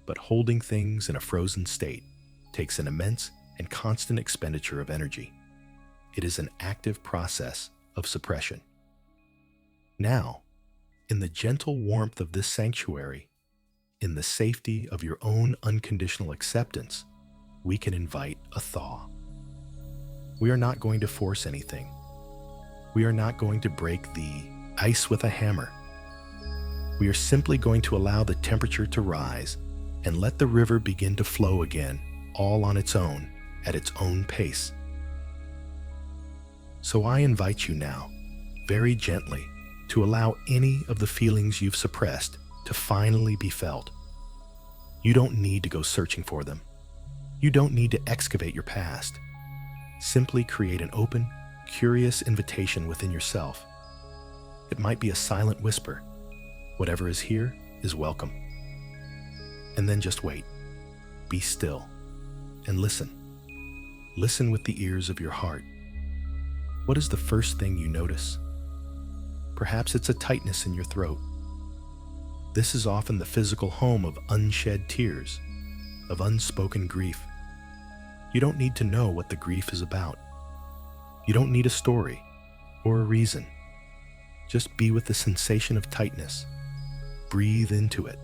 But holding things in a frozen state takes an immense and constant expenditure of energy. It is an active process of suppression. Now, in the gentle warmth of this sanctuary, in the safety of your own unconditional acceptance, we can invite a thaw. We are not going to force anything. We are not going to break the ice with a hammer. We are simply going to allow the temperature to rise and let the river begin to flow again, all on its own, at its own pace. So I invite you now, very gently, to allow any of the feelings you've suppressed to finally be felt. You don't need to go searching for them. You don't need to excavate your past. Simply create an open, curious invitation within yourself. It might be a silent whisper. Whatever is here is welcome. And then just wait. Be still and listen. Listen with the ears of your heart. What is the first thing you notice? Perhaps it's a tightness in your throat. This is often the physical home of unshed tears, of unspoken grief. You don't need to know what the grief is about. You don't need a story or a reason. Just be with the sensation of tightness. Breathe into it.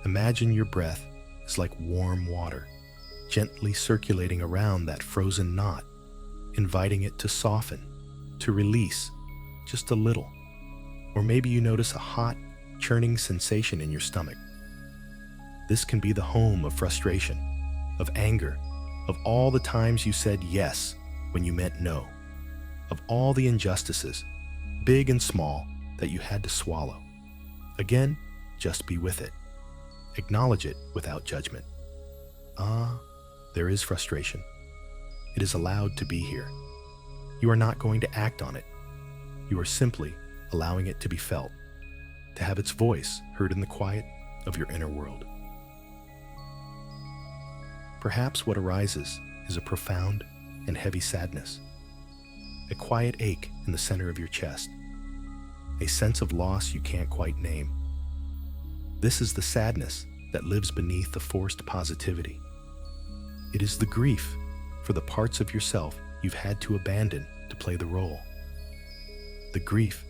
Imagine your breath is like warm water, gently circulating around that frozen knot, inviting it to soften, to release, just a little. Or maybe you notice a hot, churning sensation in your stomach. This can be the home of frustration, of anger, of all the times you said yes when you meant no, of all the injustices, big and small, that you had to swallow. Again, just be with it. Acknowledge it without judgment. There is frustration. It is allowed to be here. You are not going to act on it. You are simply allowing it to be felt, to have its voice heard in the quiet of your inner world. Perhaps what arises is a profound and heavy sadness, a quiet ache in the center of your chest, a sense of loss you can't quite name. This is the sadness that lives beneath the forced positivity. It is the grief for the parts of yourself you've had to abandon to play the role. The grief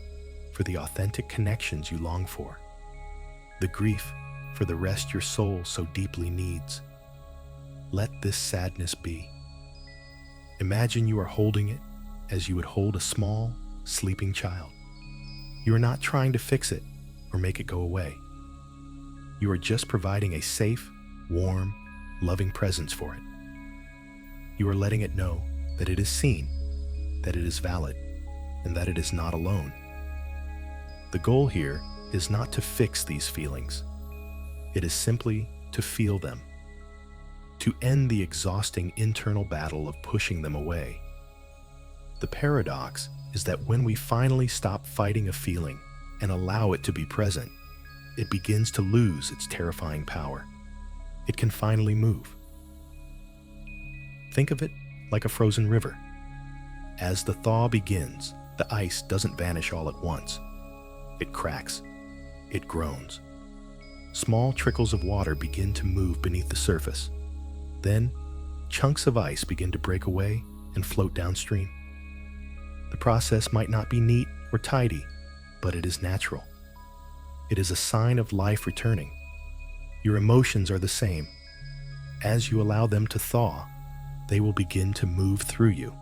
for the authentic connections you long for. The grief for the rest your soul so deeply needs. Let this sadness be. Imagine you are holding it as you would hold a small, sleeping child. You are not trying to fix it or make it go away. You are just providing a safe, warm, loving presence for it. You are letting it know that it is seen, that it is valid, and that it is not alone. The goal here is not to fix these feelings. It is simply to feel them, to end the exhausting internal battle of pushing them away. The paradox is that when we finally stop fighting a feeling and allow it to be present, it begins to lose its terrifying power. It can finally move. Think of it like a frozen river. As the thaw begins, the ice doesn't vanish all at once. It cracks. It groans. Small trickles of water begin to move beneath the surface. Then, chunks of ice begin to break away and float downstream. The process might not be neat or tidy, but it is natural. It is a sign of life returning. Your emotions are the same. As you allow them to thaw, they will begin to move through you.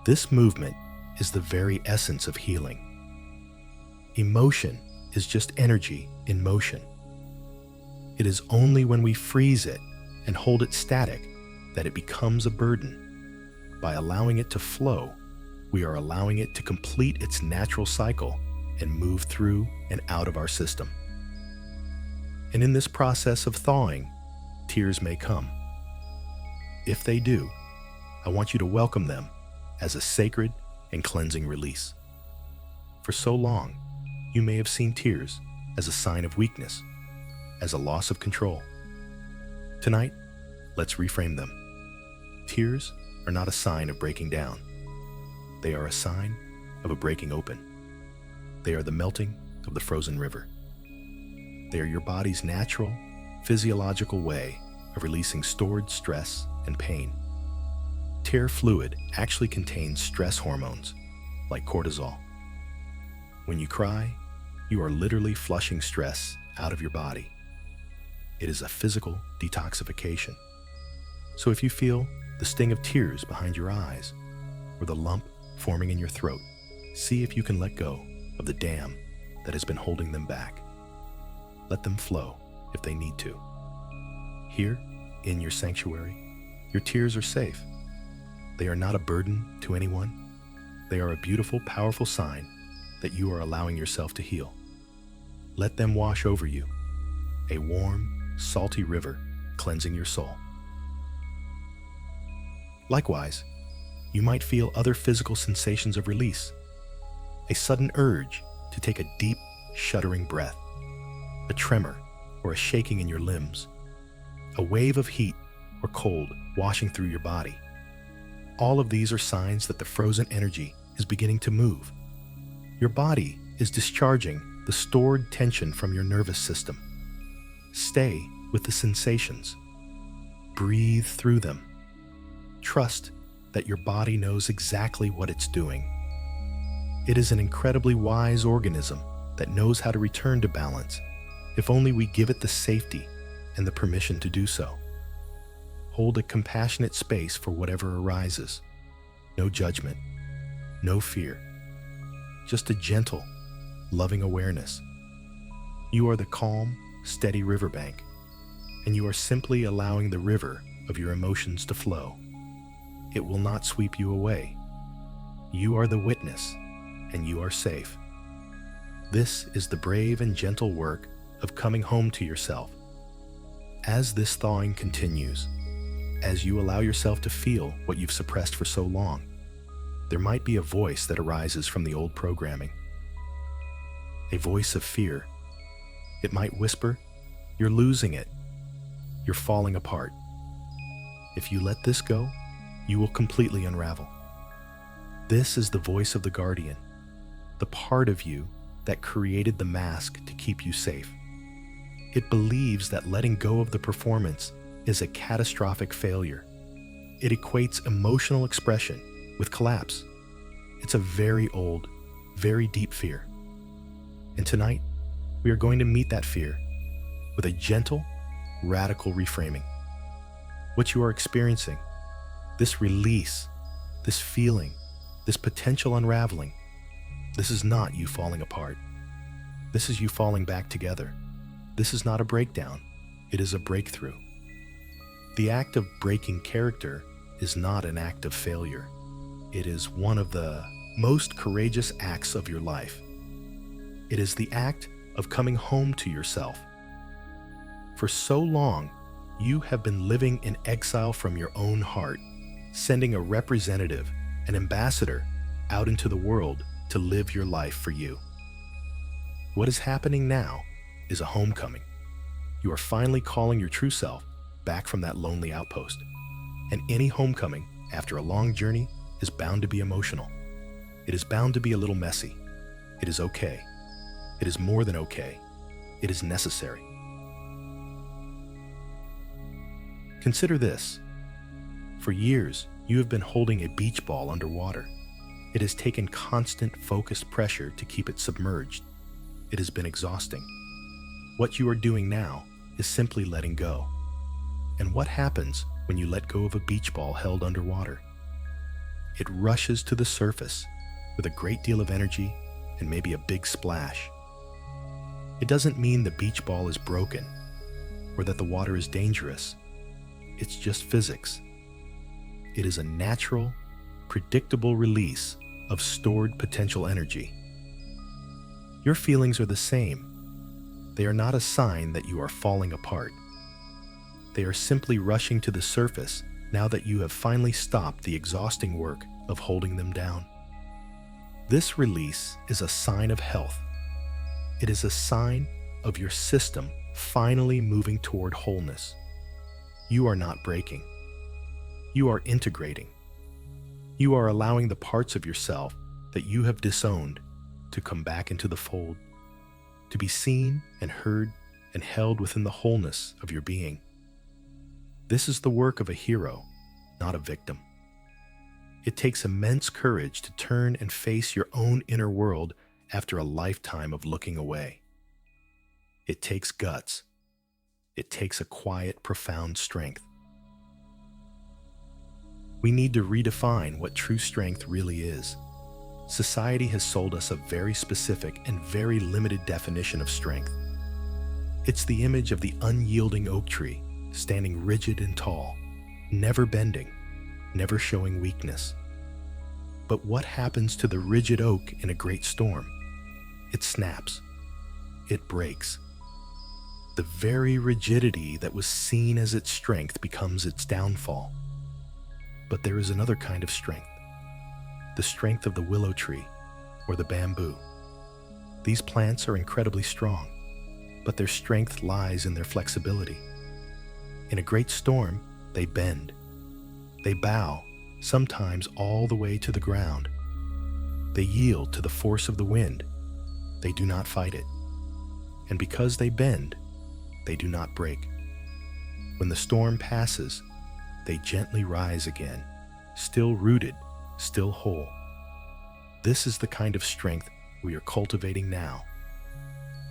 This movement is the very essence of healing. Emotion is just energy in motion. It is only when we freeze it and hold it static that it becomes a burden. By allowing it to flow, we are allowing it to complete its natural cycle and move through and out of our system. And in this process of thawing, tears may come. If they do, I want you to welcome them as a sacred and cleansing release. For so long, you may have seen tears as a sign of weakness, as a loss of control. Tonight, let's reframe them. Tears are not a sign of breaking down. They are a sign of a breaking open. They are the melting of the frozen river. They are your body's natural, physiological way of releasing stored stress and pain. Tear fluid actually contains stress hormones, like cortisol. When you cry, you are literally flushing stress out of your body. It is a physical detoxification. So if you feel the sting of tears behind your eyes or the lump forming in your throat, see if you can let go of the dam that has been holding them back. Let them flow if they need to. Here, in your sanctuary, your tears are safe. They are not a burden to anyone. They are a beautiful, powerful sign that you are allowing yourself to heal. Let them wash over you, a warm, salty river cleansing your soul. Likewise, you might feel other physical sensations of release, a sudden urge to take a deep, shuddering breath, a tremor or a shaking in your limbs, a wave of heat or cold washing through your body. All of these are signs that the frozen energy is beginning to move. Your body is discharging the stored tension from your nervous system. Stay with the sensations. Breathe through them. Trust that your body knows exactly what it's doing. It is an incredibly wise organism that knows how to return to balance, if only we give it the safety and the permission to do so. Hold a compassionate space for whatever arises. No judgment, no fear, just a gentle, loving awareness. You are the calm, steady riverbank, and you are simply allowing the river of your emotions to flow. It will not sweep you away. You are the witness, and you are safe. This is the brave and gentle work of coming home to yourself. As this thawing continues, as you allow yourself to feel what you've suppressed for so long, there might be a voice that arises from the old programming. A voice of fear. It might whisper, "You're losing it. You're falling apart." If you let this go, you will completely unravel. This is the voice of the guardian, the part of you that created the mask to keep you safe. It believes that letting go of the performance is a catastrophic failure. It equates emotional expression with collapse. It's a very old, very deep fear. And tonight, we are going to meet that fear with a gentle, radical reframing. What you are experiencing, this release, this feeling, this potential unraveling, this is not you falling apart. This is you falling back together. This is not a breakdown. It is a breakthrough. The act of breaking character is not an act of failure. It is one of the most courageous acts of your life. It is the act of coming home to yourself. For so long, you have been living in exile from your own heart, sending a representative, an ambassador, out into the world to live your life for you. What is happening now is a homecoming. You are finally calling your true self back from that lonely outpost. And any homecoming after a long journey is bound to be emotional. It is bound to be a little messy. It is okay. It is more than okay. It is necessary. Consider this. For years, you have been holding a beach ball underwater. It has taken constant, focused pressure to keep it submerged. It has been exhausting. What you are doing now is simply letting go. And what happens when you let go of a beach ball held underwater? It rushes to the surface with a great deal of energy and maybe a big splash. It doesn't mean the beach ball is broken or that the water is dangerous. It's just physics. It is a natural, predictable release of stored potential energy. Your feelings are the same. They are not a sign that you are falling apart. They are simply rushing to the surface now that you have finally stopped the exhausting work of holding them down. This release is a sign of health. It is a sign of your system finally moving toward wholeness. You are not breaking. You are integrating. You are allowing the parts of yourself that you have disowned to come back into the fold, to be seen and heard and held within the wholeness of your being. This is the work of a hero, not a victim. It takes immense courage to turn and face your own inner world after a lifetime of looking away. It takes guts. It takes a quiet, profound strength. We need to redefine what true strength really is. Society has sold us a very specific and very limited definition of strength. It's the image of the unyielding oak tree, standing rigid and tall, never bending, never showing weakness. But what happens to the rigid oak in a great storm? It snaps. It breaks. The very rigidity that was seen as its strength becomes its downfall. But there is another kind of strength, the strength of the willow tree or the bamboo. These plants are incredibly strong, but their strength lies in their flexibility. In a great storm, they bend. They bow, sometimes all the way to the ground. They yield to the force of the wind. They do not fight it. And because they bend, they do not break. When the storm passes, they gently rise again, still rooted, still whole. This is the kind of strength we are cultivating now.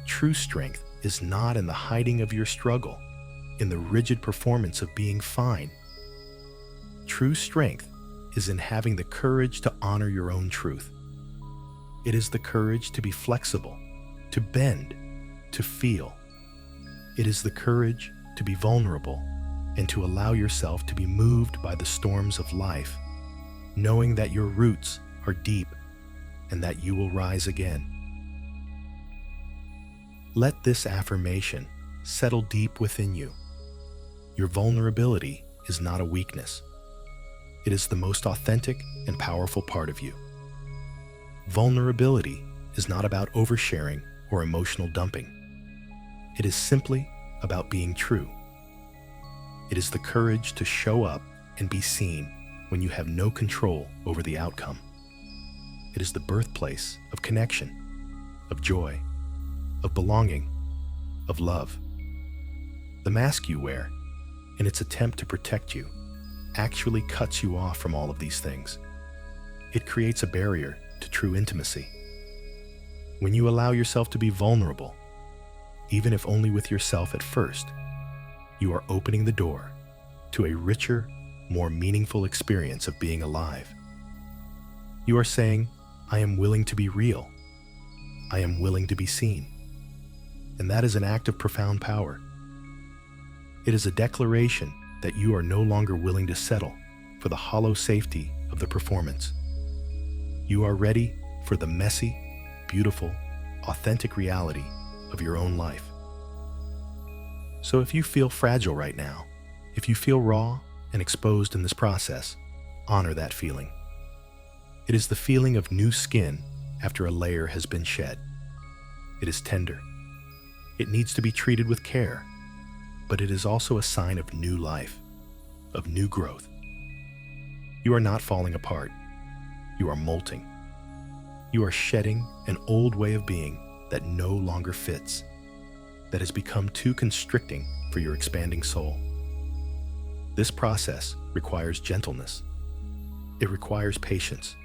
True strength is not in the hiding of your struggle, in the rigid performance of being fine. True strength is in having the courage to honor your own truth. It is the courage to be flexible, to bend, to feel. It is the courage to be vulnerable and to allow yourself to be moved by the storms of life, knowing that your roots are deep and that you will rise again. Let this affirmation settle deep within you. Your vulnerability is not a weakness. It is the most authentic and powerful part of you. Vulnerability is not about oversharing or emotional dumping. It is simply about being true. It is the courage to show up and be seen when you have no control over the outcome. It is the birthplace of connection, of joy, of belonging, of love. The mask you wear, in its attempt to protect you, actually cuts you off from all of these things. It creates a barrier to true intimacy. When you allow yourself to be vulnerable, even if only with yourself at first, you are opening the door to a richer, more meaningful experience of being alive. You are saying, I am willing to be real. I am willing to be seen. And that is an act of profound power. It is a declaration that you are no longer willing to settle for the hollow safety of the performance. You are ready for the messy, beautiful, authentic reality of your own life. So if you feel fragile right now, if you feel raw and exposed in this process, honor that feeling. It is the feeling of new skin after a layer has been shed. It is tender. It needs to be treated with care, but it is also a sign of new life, of new growth. You are not falling apart. You are molting. You are shedding an old way of being that no longer fits, that has become too constricting for your expanding soul. This process requires gentleness. It requires patience.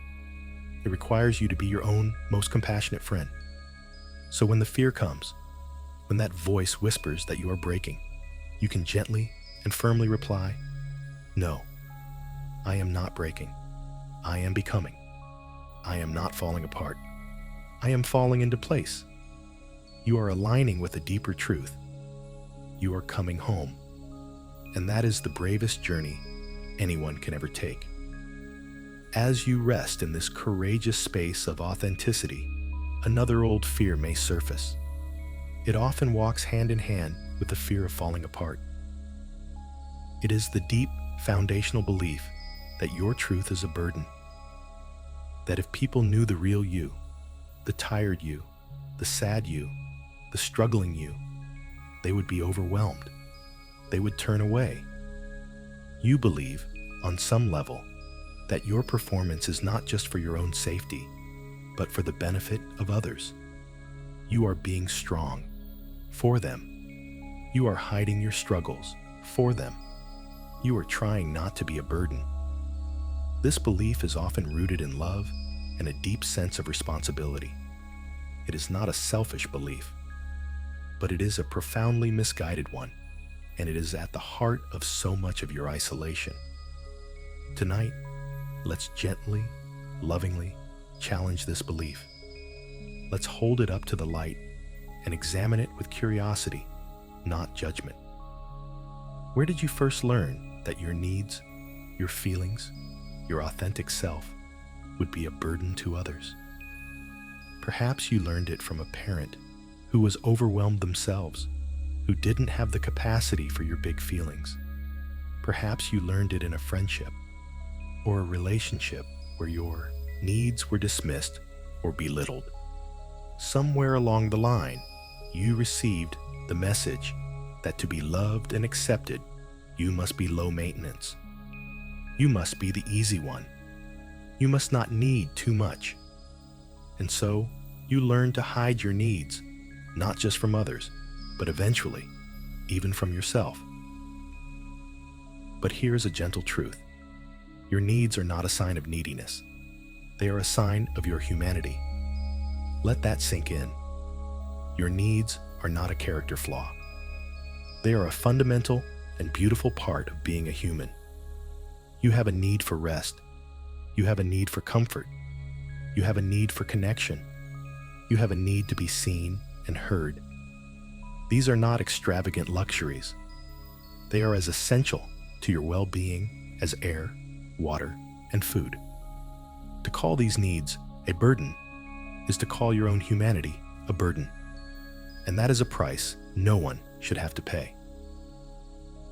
It requires you to be your own most compassionate friend. So when the fear comes, when that voice whispers that you are breaking, you can gently and firmly reply, no, I am not breaking. I am becoming. I am not falling apart. I am falling into place. You are aligning with a deeper truth. You are coming home. And that is the bravest journey anyone can ever take. As you rest in this courageous space of authenticity, another old fear may surface. It often walks hand in hand with the fear of falling apart. It is the deep, foundational belief that your truth is a burden. That if people knew the real you, the tired you, the sad you, the struggling you, they would be overwhelmed. They would turn away. You believe, on some level, that your performance is not just for your own safety, but for the benefit of others. You are being strong for them. You are hiding your struggles for them. You are trying not to be a burden. This belief is often rooted in love and a deep sense of responsibility. It is not a selfish belief, but it is a profoundly misguided one, and it is at the heart of so much of your isolation. Tonight, let's gently, lovingly challenge this belief. Let's hold it up to the light and examine it with curiosity, not judgment. Where did you first learn that your needs, your feelings, your authentic self would be a burden to others? Perhaps you learned it from a parent who was overwhelmed themselves, who didn't have the capacity for your big feelings. Perhaps you learned it in a friendship or a relationship where your needs were dismissed or belittled. Somewhere along the line, you received the message that to be loved and accepted, you must be low maintenance. You must be the easy one. You must not need too much. And so, you learn to hide your needs, not just from others, but eventually, even from yourself. But here's a gentle truth. Your needs are not a sign of neediness. They are a sign of your humanity. Let that sink in. Your needs are not a character flaw. They are a fundamental and beautiful part of being a human. You have a need for rest. You have a need for comfort. You have a need for connection. You have a need to be seen and heard. These are not extravagant luxuries. They are as essential to your well-being as air, water, and food. To call these needs a burden is to call your own humanity a burden. And that is a price no one should have to pay.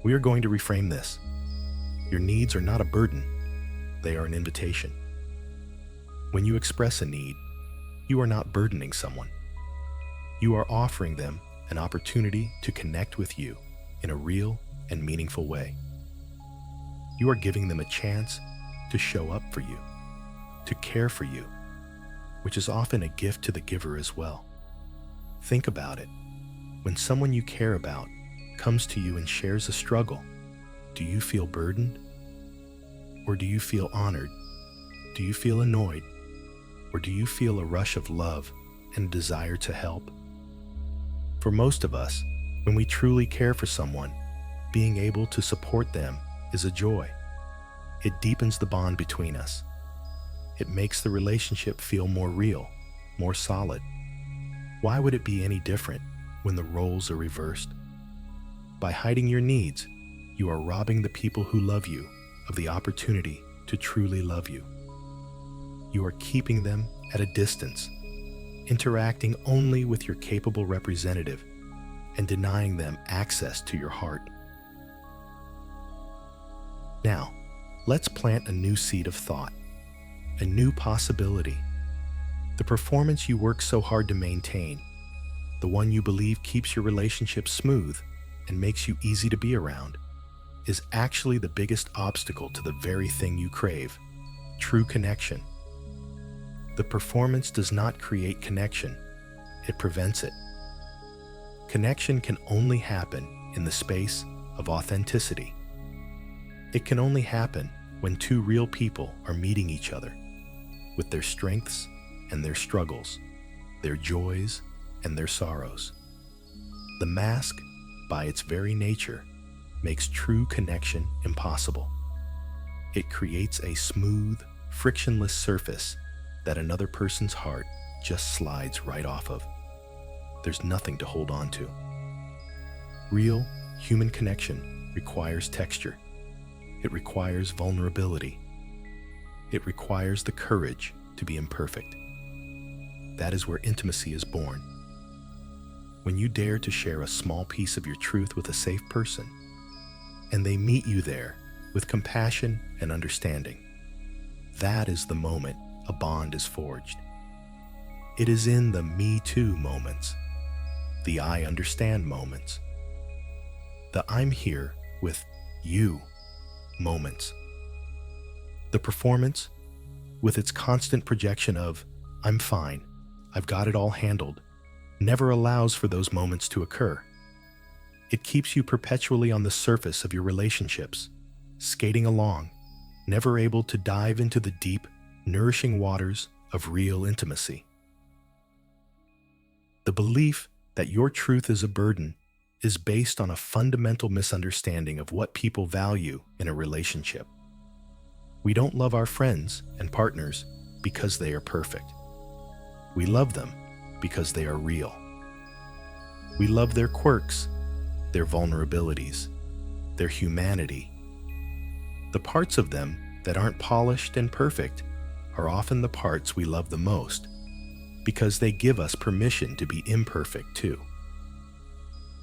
We are going to reframe this. Your needs are not a burden, they are an invitation. When you express a need, you are not burdening someone. You are offering them an opportunity to connect with you in a real and meaningful way. You are giving them a chance to show up for you, to care for you, which is often a gift to the giver as well. Think about it. When someone you care about comes to you and shares a struggle, do you feel burdened? Or do you feel honored? Do you feel annoyed? Or do you feel a rush of love and desire to help? For most of us, when we truly care for someone, being able to support them is a joy. It deepens the bond between us. It makes the relationship feel more real, more solid. Why would it be any different when the roles are reversed? By hiding your needs, you are robbing the people who love you of the opportunity to truly love you. You are keeping them at a distance, interacting only with your capable representative, and denying them access to your heart. Now, let's plant a new seed of thought, a new possibility. The performance you work so hard to maintain, the one you believe keeps your relationship smooth and makes you easy to be around, is actually the biggest obstacle to the very thing you crave, true connection. The performance does not create connection, it prevents it. Connection can only happen in the space of authenticity. It can only happen when two real people are meeting each other, with their strengths and their struggles, their joys and their sorrows. The mask, by its very nature, makes true connection impossible. It creates a smooth, frictionless surface that another person's heart just slides right off of. There's nothing to hold on to. Real human connection requires texture. It requires vulnerability. It requires the courage to be imperfect. That is where intimacy is born. When you dare to share a small piece of your truth with a safe person, and they meet you there with compassion and understanding, that is the moment a bond is forged. It is in the me too moments, the I understand moments, the I'm here with you moments. The performance, with its constant projection of, I'm fine, I've got it all handled, never allows for those moments to occur. It keeps you perpetually on the surface of your relationships, skating along, never able to dive into the deep, nourishing waters of real intimacy. The belief that your truth is a burden is based on a fundamental misunderstanding of what people value in a relationship. We don't love our friends and partners because they are perfect. We love them because they are real. We love their quirks, their vulnerabilities, their humanity. The parts of them that aren't polished and perfect are often the parts we love the most because they give us permission to be imperfect too.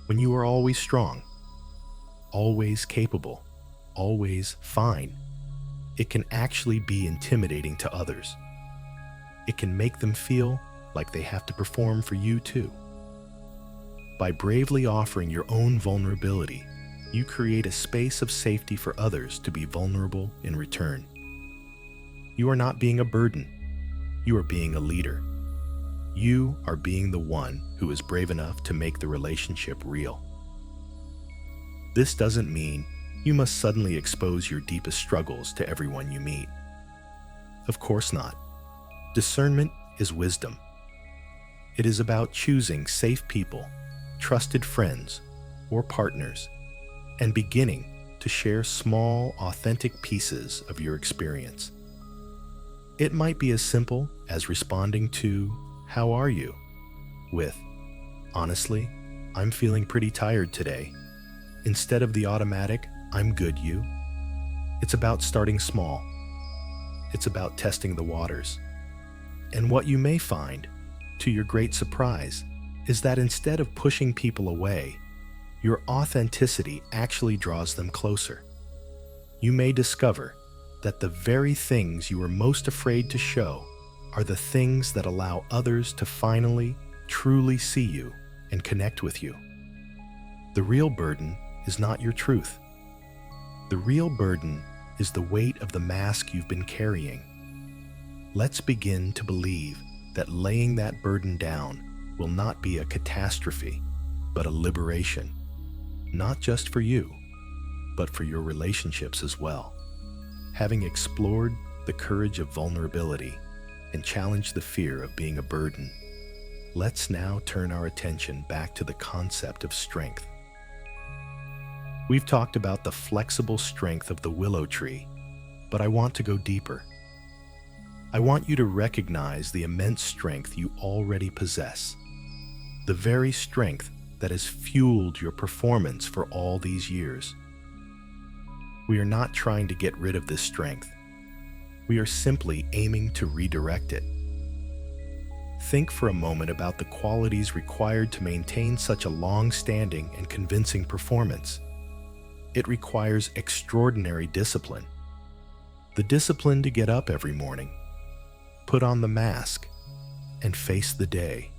When you are always strong, always capable, always fine, it can actually be intimidating to others. It can make them feel like they have to perform for you too. By bravely offering your own vulnerability, you create a space of safety for others to be vulnerable in return. You are not being a burden. You are being a leader. You are being the one who is brave enough to make the relationship real. This doesn't mean you must suddenly expose your deepest struggles to everyone you meet. Of course not. Discernment is wisdom. It is about choosing safe people, trusted friends, or partners, and beginning to share small, authentic pieces of your experience. It might be as simple as responding to, "How are you?" with, "Honestly, I'm feeling pretty tired today," instead of the automatic, "I'm good, you." It's about starting small. It's about testing the waters. And what you may find, to your great surprise, is that instead of pushing people away, your authenticity actually draws them closer. You may discover that the very things you are most afraid to show are the things that allow others to finally, truly see you and connect with you. The real burden is not your truth. The real burden is the weight of the mask you've been carrying. Let's begin to believe that laying that burden down will not be a catastrophe, but a liberation, not just for you, but for your relationships as well. Having explored the courage of vulnerability and challenged the fear of being a burden, let's now turn our attention back to the concept of strength. We've talked about the flexible strength of the willow tree, but I want to go deeper. I want you to recognize the immense strength you already possess, the very strength that has fueled your performance for all these years. We are not trying to get rid of this strength. We are simply aiming to redirect it. Think for a moment about the qualities required to maintain such a long-standing and convincing performance. It requires extraordinary discipline. The discipline to get up every morning, put on the mask, and face the day,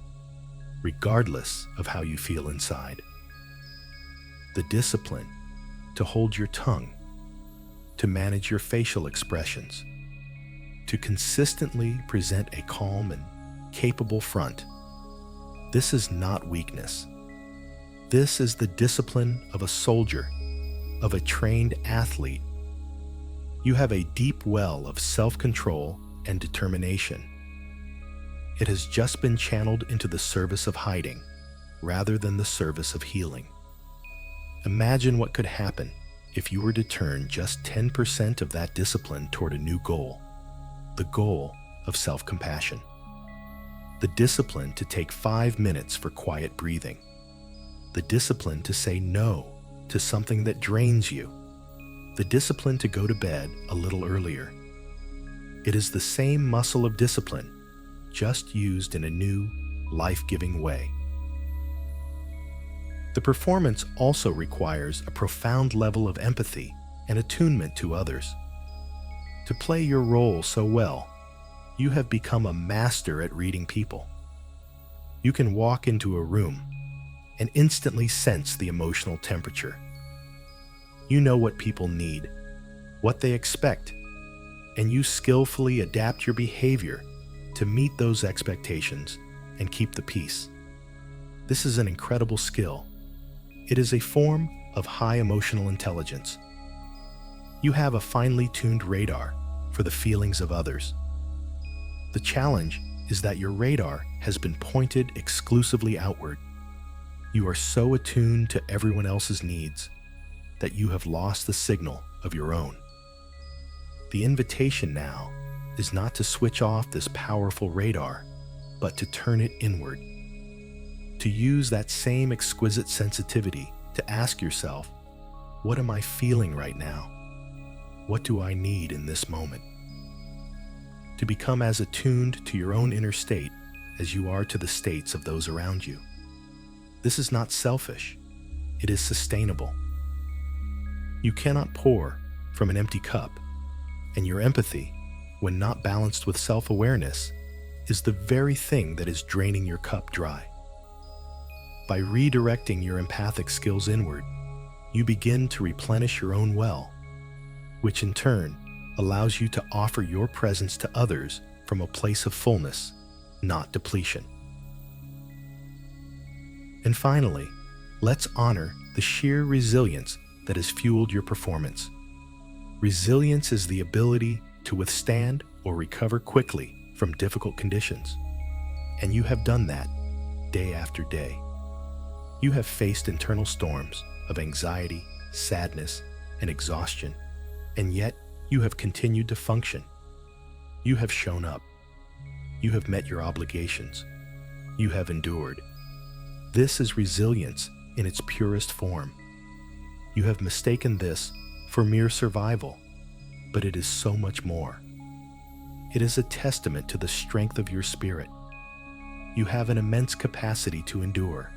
regardless of how you feel inside. The discipline to hold your tongue, to manage your facial expressions, to consistently present a calm and capable front. This is not weakness. This is the discipline of a soldier, of a trained athlete. You have a deep well of self-control and determination. It has just been channeled into the service of hiding, rather than the service of healing. Imagine what could happen if you were to turn just 10% of that discipline toward a new goal, the goal of self-compassion. The discipline to take 5 minutes for quiet breathing. The discipline to say no to something that drains you. The discipline to go to bed a little earlier. It is the same muscle of discipline, just used in a new, life-giving way. The performance also requires a profound level of empathy and attunement to others. To play your role so well, you have become a master at reading people. You can walk into a room and instantly sense the emotional temperature. You know what people need, what they expect, and you skillfully adapt your behavior to meet those expectations and keep the peace. This is an incredible skill. It is a form of high emotional intelligence. You have a finely tuned radar for the feelings of others. The challenge is that your radar has been pointed exclusively outward. You are so attuned to everyone else's needs that you have lost the signal of your own. The invitation now is not to switch off this powerful radar, but to turn it inward. To use that same exquisite sensitivity to ask yourself, what am I feeling right now? What do I need in this moment? To become as attuned to your own inner state as you are to the states of those around you. This is not selfish, it is sustainable. You cannot pour from an empty cup, and your empathy, when not balanced with self-awareness, is the very thing that is draining your cup dry. By redirecting your empathic skills inward, you begin to replenish your own well, which in turn allows you to offer your presence to others from a place of fullness, not depletion. And finally, let's honor the sheer resilience that has fueled your performance. Resilience is the ability to withstand or recover quickly from difficult conditions. And you have done that day after day. You have faced internal storms of anxiety, sadness, and exhaustion, and yet you have continued to function. You have shown up. You have met your obligations. You have endured. This is resilience in its purest form. You have mistaken this for mere survival, but it is so much more. It is a testament to the strength of your spirit. You have an immense capacity to endure.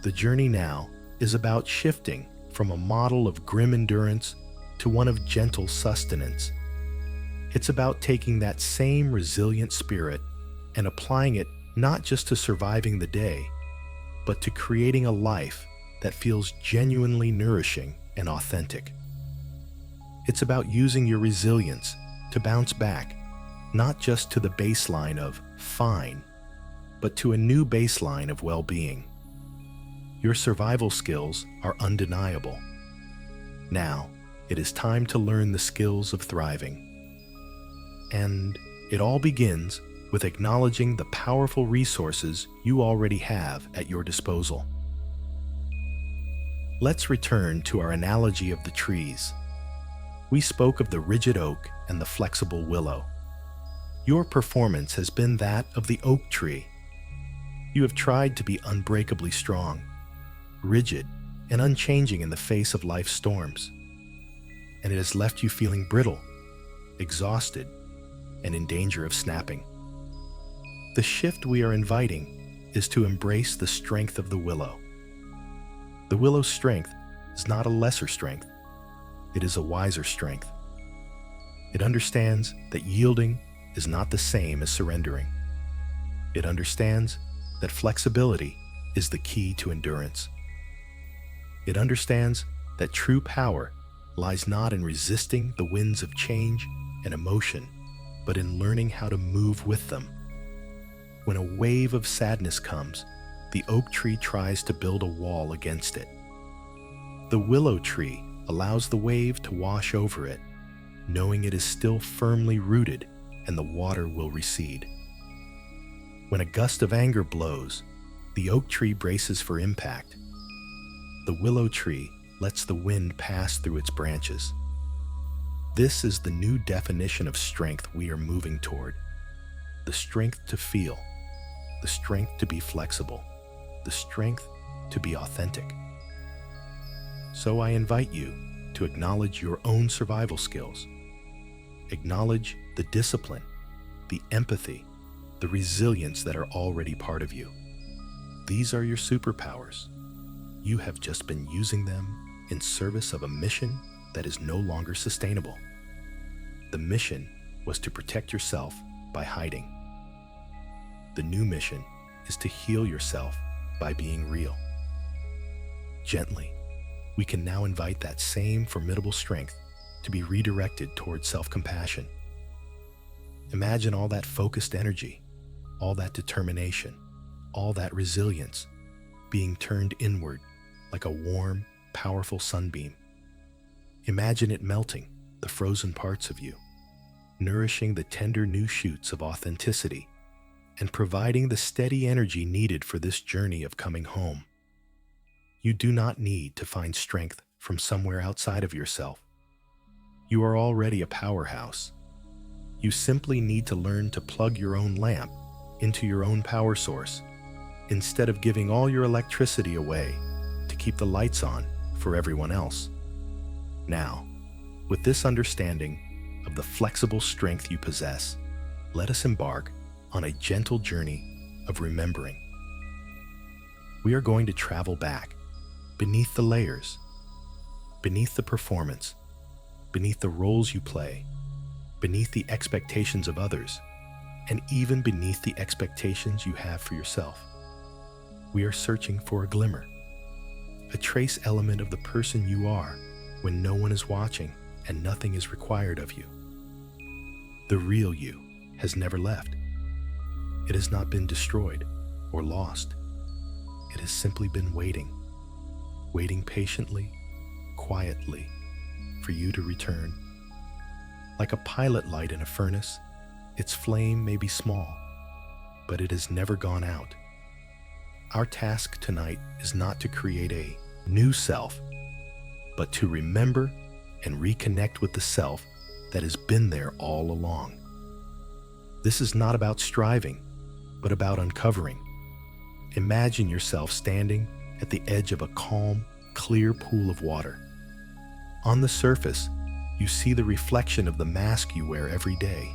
The journey now is about shifting from a model of grim endurance to one of gentle sustenance. It's about taking that same resilient spirit and applying it not just to surviving the day, but to creating a life that feels genuinely nourishing and authentic. It's about using your resilience to bounce back, not just to the baseline of fine, but to a new baseline of well-being. Your survival skills are undeniable. Now, it is time to learn the skills of thriving. And it all begins with acknowledging the powerful resources you already have at your disposal. Let's return to our analogy of the trees. We spoke of the rigid oak and the flexible willow. Your performance has been that of the oak tree. You have tried to be unbreakably strong, rigid, and unchanging in the face of life's storms. And it has left you feeling brittle, exhausted, and in danger of snapping. The shift we are inviting is to embrace the strength of the willow. The willow's strength is not a lesser strength. It is a wiser strength. It understands that yielding is not the same as surrendering. It understands that flexibility is the key to endurance. It understands that true power lies not in resisting the winds of change and emotion, but in learning how to move with them. When a wave of sadness comes, the oak tree tries to build a wall against it. The willow tree allows the wave to wash over it, knowing it is still firmly rooted and the water will recede. When a gust of anger blows, the oak tree braces for impact. The willow tree lets the wind pass through its branches. This is the new definition of strength we are moving toward. The strength to feel, the strength to be flexible, the strength to be authentic. So I invite you to acknowledge your own survival skills. Acknowledge the discipline, the empathy, the resilience that are already part of you. These are your superpowers. You have just been using them in service of a mission that is no longer sustainable. The mission was to protect yourself by hiding. The new mission is to heal yourself by being real. Gently, we can now invite that same formidable strength to be redirected towards self-compassion. Imagine all that focused energy, all that determination, all that resilience being turned inward like a warm, powerful sunbeam. Imagine it melting the frozen parts of you, nourishing the tender new shoots of authenticity, and providing the steady energy needed for this journey of coming home. You do not need to find strength from somewhere outside of yourself. You are already a powerhouse. You simply need to learn to plug your own lamp into your own power source instead of giving all your electricity away to keep the lights on for everyone else. Now, with this understanding of the flexible strength you possess, let us embark on a gentle journey of remembering. We are going to travel back, beneath the layers, beneath the performance, beneath the roles you play, beneath the expectations of others, and even beneath the expectations you have for yourself. We are searching for a glimmer, a trace element of the person you are when no one is watching and nothing is required of you. The real you has never left. It has not been destroyed or lost. It has simply been waiting patiently, quietly, for you to return. Like a pilot light in a furnace, its flame may be small, but it has never gone out. Our task tonight is not to create a new self, but to remember and reconnect with the self that has been there all along. This is not about striving, but about uncovering. Imagine yourself standing at the edge of a calm, clear pool of water. On the surface, you see the reflection of the mask you wear every day.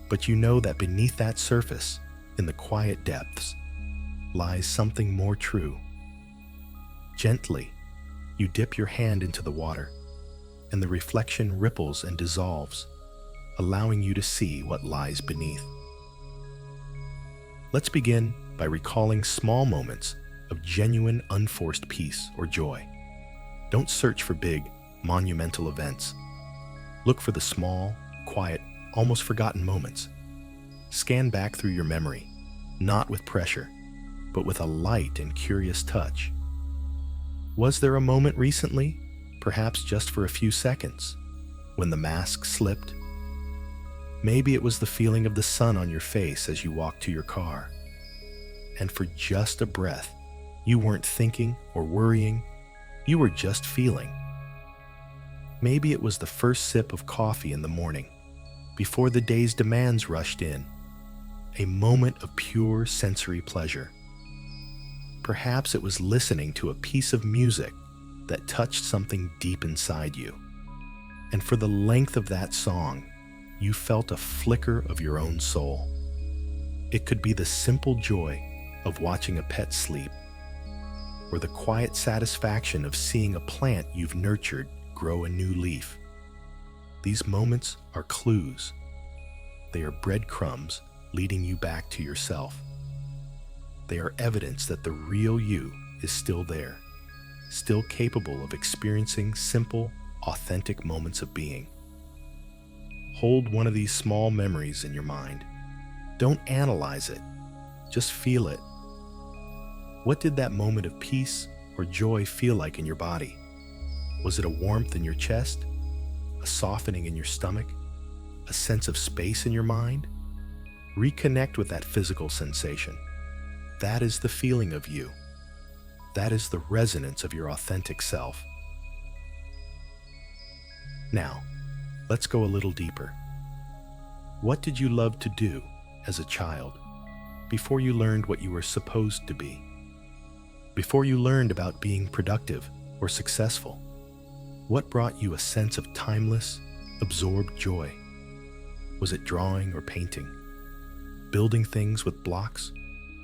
But you know that beneath that surface, in the quiet depths, lies something more true. Gently, you dip your hand into the water, and the reflection ripples and dissolves, allowing you to see what lies beneath. Let's begin by recalling small moments of genuine, unforced peace or joy. Don't search for big, monumental events. Look for the small, quiet, almost forgotten moments. Scan back through your memory, not with pressure, but with a light and curious touch. Was there a moment recently, perhaps just for a few seconds, when the mask slipped? Maybe it was the feeling of the sun on your face as you walked to your car. And for just a breath, you weren't thinking or worrying, you were just feeling. Maybe it was the first sip of coffee in the morning, before the day's demands rushed in, a moment of pure sensory pleasure. Perhaps it was listening to a piece of music that touched something deep inside you. And for the length of that song, you felt a flicker of your own soul. It could be the simple joy of watching a pet sleep, or the quiet satisfaction of seeing a plant you've nurtured grow a new leaf. These moments are clues. They are breadcrumbs leading you back to yourself. They are evidence that the real you is still there, still capable of experiencing simple, authentic moments of being. Hold one of these small memories in your mind. Don't analyze it, just feel it. What did that moment of peace or joy feel like in your body? Was it a warmth in your chest, a softening in your stomach, a sense of space in your mind? Reconnect with that physical sensation. That is the feeling of you. That is the resonance of your authentic self. Now, let's go a little deeper. What did you love to do as a child before you learned what you were supposed to be? Before you learned about being productive or successful? What brought you a sense of timeless, absorbed joy? Was it drawing or painting? Building things with blocks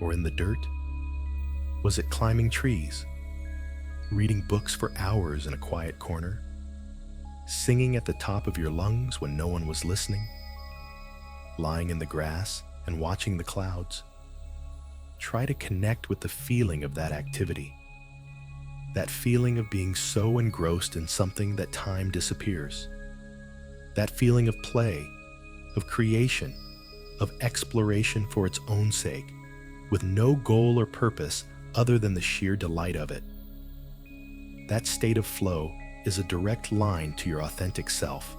or in the dirt? Was it climbing trees? Reading books for hours in a quiet corner? Singing at the top of your lungs when no one was listening? Lying in the grass and watching the clouds? Try to connect with the feeling of that activity. That feeling of being so engrossed in something that time disappears. That feeling of play, of creation, of exploration for its own sake, with no goal or purpose other than the sheer delight of it. That state of flow is a direct line to your authentic self.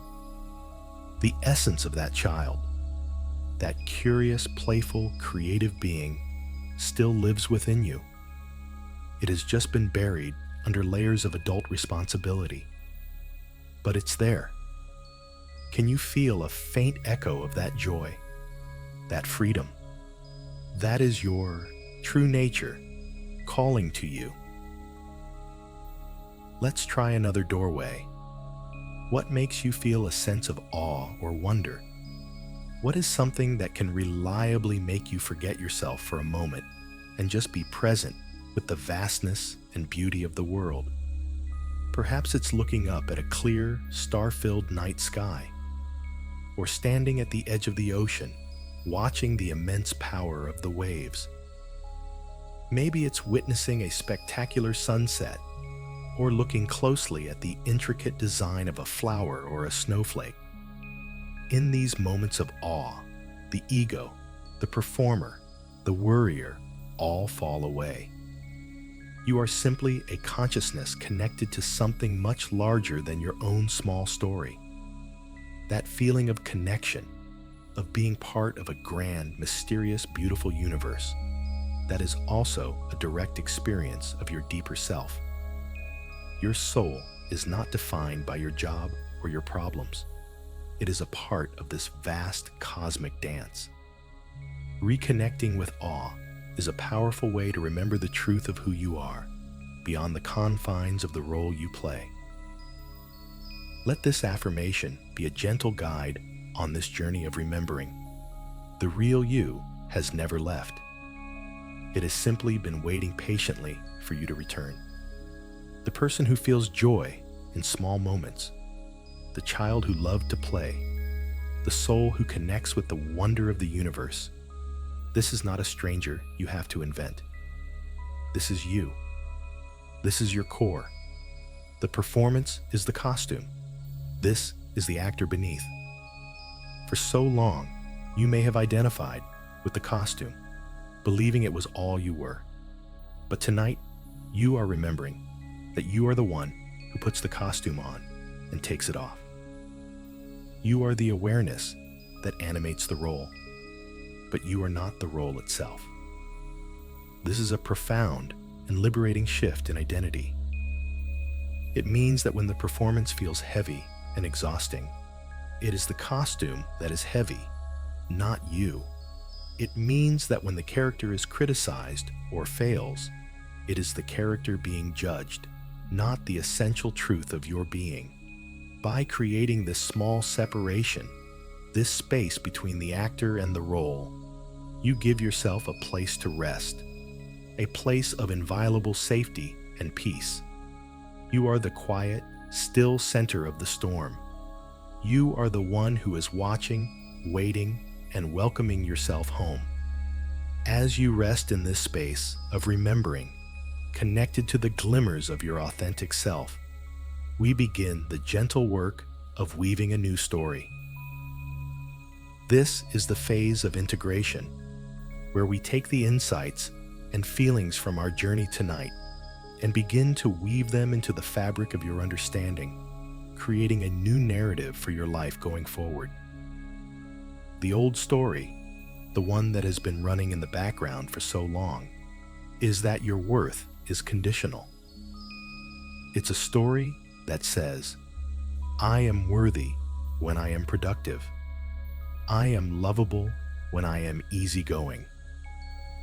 The essence of that child, that curious, playful, creative being, still lives within you. It has just been buried under layers of adult responsibility. But it's there, Can you feel a faint echo of that joy, that freedom? That is your true nature calling to you. Let's try another doorway. What makes you feel a sense of awe or wonder? What is something that can reliably make you forget yourself for a moment and just be present with the vastness and beauty of the world? Perhaps it's looking up at a clear, star-filled night sky, or standing at the edge of the ocean, watching the immense power of the waves. Maybe it's witnessing a spectacular sunset, or looking closely at the intricate design of a flower or a snowflake. In these moments of awe, the ego, the performer, the worrier all fall away. You are simply a consciousness connected to something much larger than your own small story. That feeling of connection, of being part of a grand, mysterious, beautiful universe, that is also a direct experience of your deeper self. Your soul is not defined by your job or your problems. It is a part of this vast cosmic dance. Reconnecting with awe is a powerful way to remember the truth of who you are, beyond the confines of the role you play. Let this affirmation be a gentle guide on this journey of remembering. The real you has never left. It has simply been waiting patiently for you to return. The person who feels joy in small moments, the child who loved to play, the soul who connects with the wonder of the universe. This is not a stranger you have to invent. This is you. This is your core. The performance is the costume. This is the actor beneath. For so long, you may have identified with the costume, believing it was all you were. But tonight, you are remembering that you are the one who puts the costume on and takes it off. You are the awareness that animates the role, but you are not the role itself. This is a profound and liberating shift in identity. It means that when the performance feels heavy and exhausting, it is the costume that is heavy, not you. It means that when the character is criticized or fails, it is the character being judged, not the essential truth of your being. By creating this small separation, this space between the actor and the role, you give yourself a place to rest, a place of inviolable safety and peace. You are the quiet, still center of the storm. You are the one who is watching, waiting, and welcoming yourself home. As you rest in this space of remembering, connected to the glimmers of your authentic self, we begin the gentle work of weaving a new story. This is the phase of integration, where we take the insights and feelings from our journey tonight and begin to weave them into the fabric of your understanding, creating a new narrative for your life going forward. The old story, the one that has been running in the background for so long, is that your worth is conditional. It's a story that says, I am worthy when I am productive. I am lovable when I am easygoing.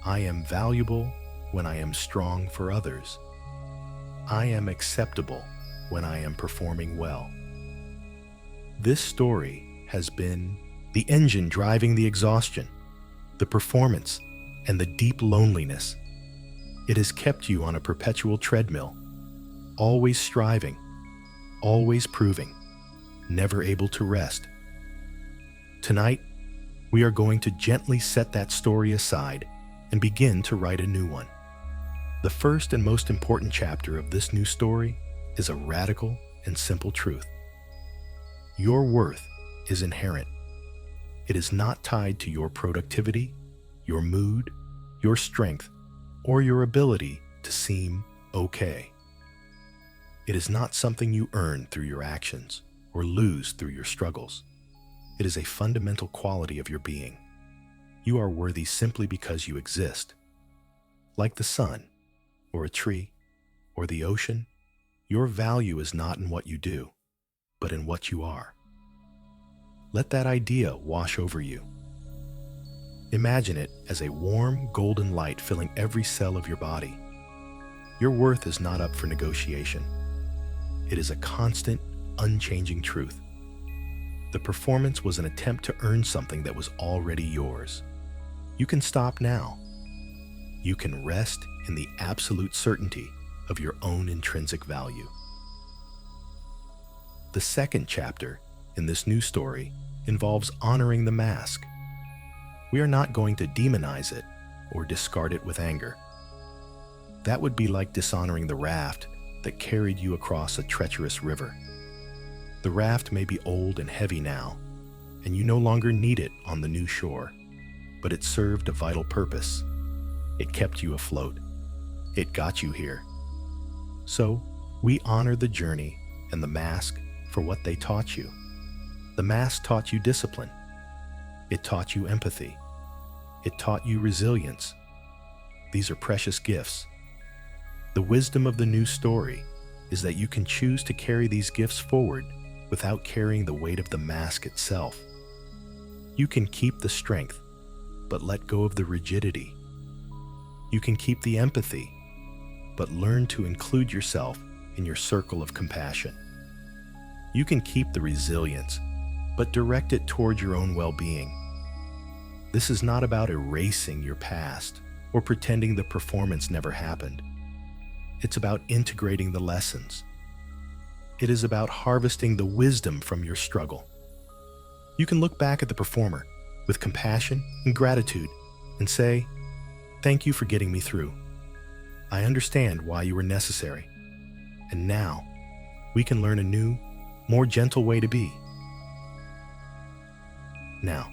I am valuable when I am strong for others. I am acceptable when I am performing well. This story has been the engine driving the exhaustion, the performance, and the deep loneliness. It has kept you on a perpetual treadmill, always striving, always proving, never able to rest. Tonight, we are going to gently set that story aside and begin to write a new one. The first and most important chapter of this new story is a radical and simple truth. Your worth is inherent. It is not tied to your productivity, your mood, your strength, or your ability to seem okay. It is not something you earn through your actions or lose through your struggles. It is a fundamental quality of your being. You are worthy simply because you exist. Like the sun, or a tree, or the ocean, your value is not in what you do, but in what you are. Let that idea wash over you. Imagine it as a warm, golden light filling every cell of your body. Your worth is not up for negotiation. It is a constant, unchanging truth. The performance was an attempt to earn something that was already yours. You can stop now. You can rest in the absolute certainty of your own intrinsic value. The second chapter in this new story involves honoring the mask. We are not going to demonize it or discard it with anger. That would be like dishonoring the raft that carried you across a treacherous river. The raft may be old and heavy now, and you no longer need it on the new shore, but it served a vital purpose. It kept you afloat. It got you here. So, we honor the journey and the mask for what they taught you. The mask taught you discipline. It taught you empathy. It taught you resilience. These are precious gifts. The wisdom of the new story is that you can choose to carry these gifts forward without carrying the weight of the mask itself. You can keep the strength, but let go of the rigidity. You can keep the empathy, but learn to include yourself in your circle of compassion. You can keep the resilience, but direct it toward your own well-being. This is not about erasing your past or pretending the performance never happened. It's about integrating the lessons. It is about harvesting the wisdom from your struggle. You can look back at the performer with compassion and gratitude and say, "Thank you for getting me through. I understand why you were necessary. And now, we can learn a new, more gentle way to be." Now,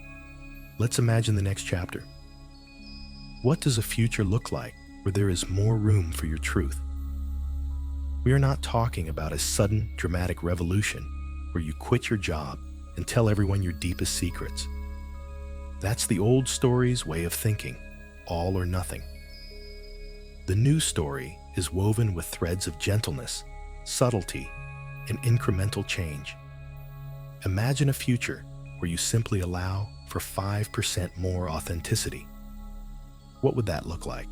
let's imagine the next chapter. What does a future look like where there is more room for your truth? We are not talking about a sudden, dramatic revolution where you quit your job and tell everyone your deepest secrets. That's the old story's way of thinking, all or nothing. The new story is woven with threads of gentleness, subtlety, and incremental change. Imagine a future where you simply allow for 5% more authenticity. What would that look like?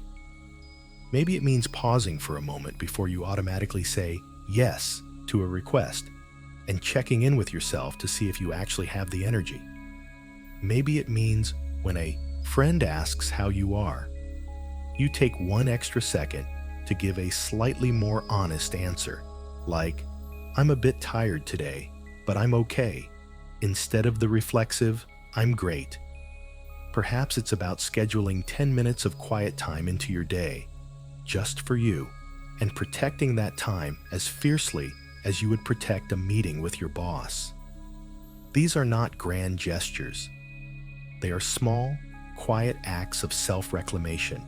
Maybe it means pausing for a moment before you automatically say yes to a request and checking in with yourself to see if you actually have the energy. Maybe it means when a friend asks how you are, you take one extra second to give a slightly more honest answer, like, "I'm a bit tired today, but I'm okay," instead of the reflexive, "I'm great." Perhaps it's about scheduling 10 minutes of quiet time into your day, just for you, and protecting that time as fiercely as you would protect a meeting with your boss. These are not grand gestures. They are small, quiet acts of self-reclamation.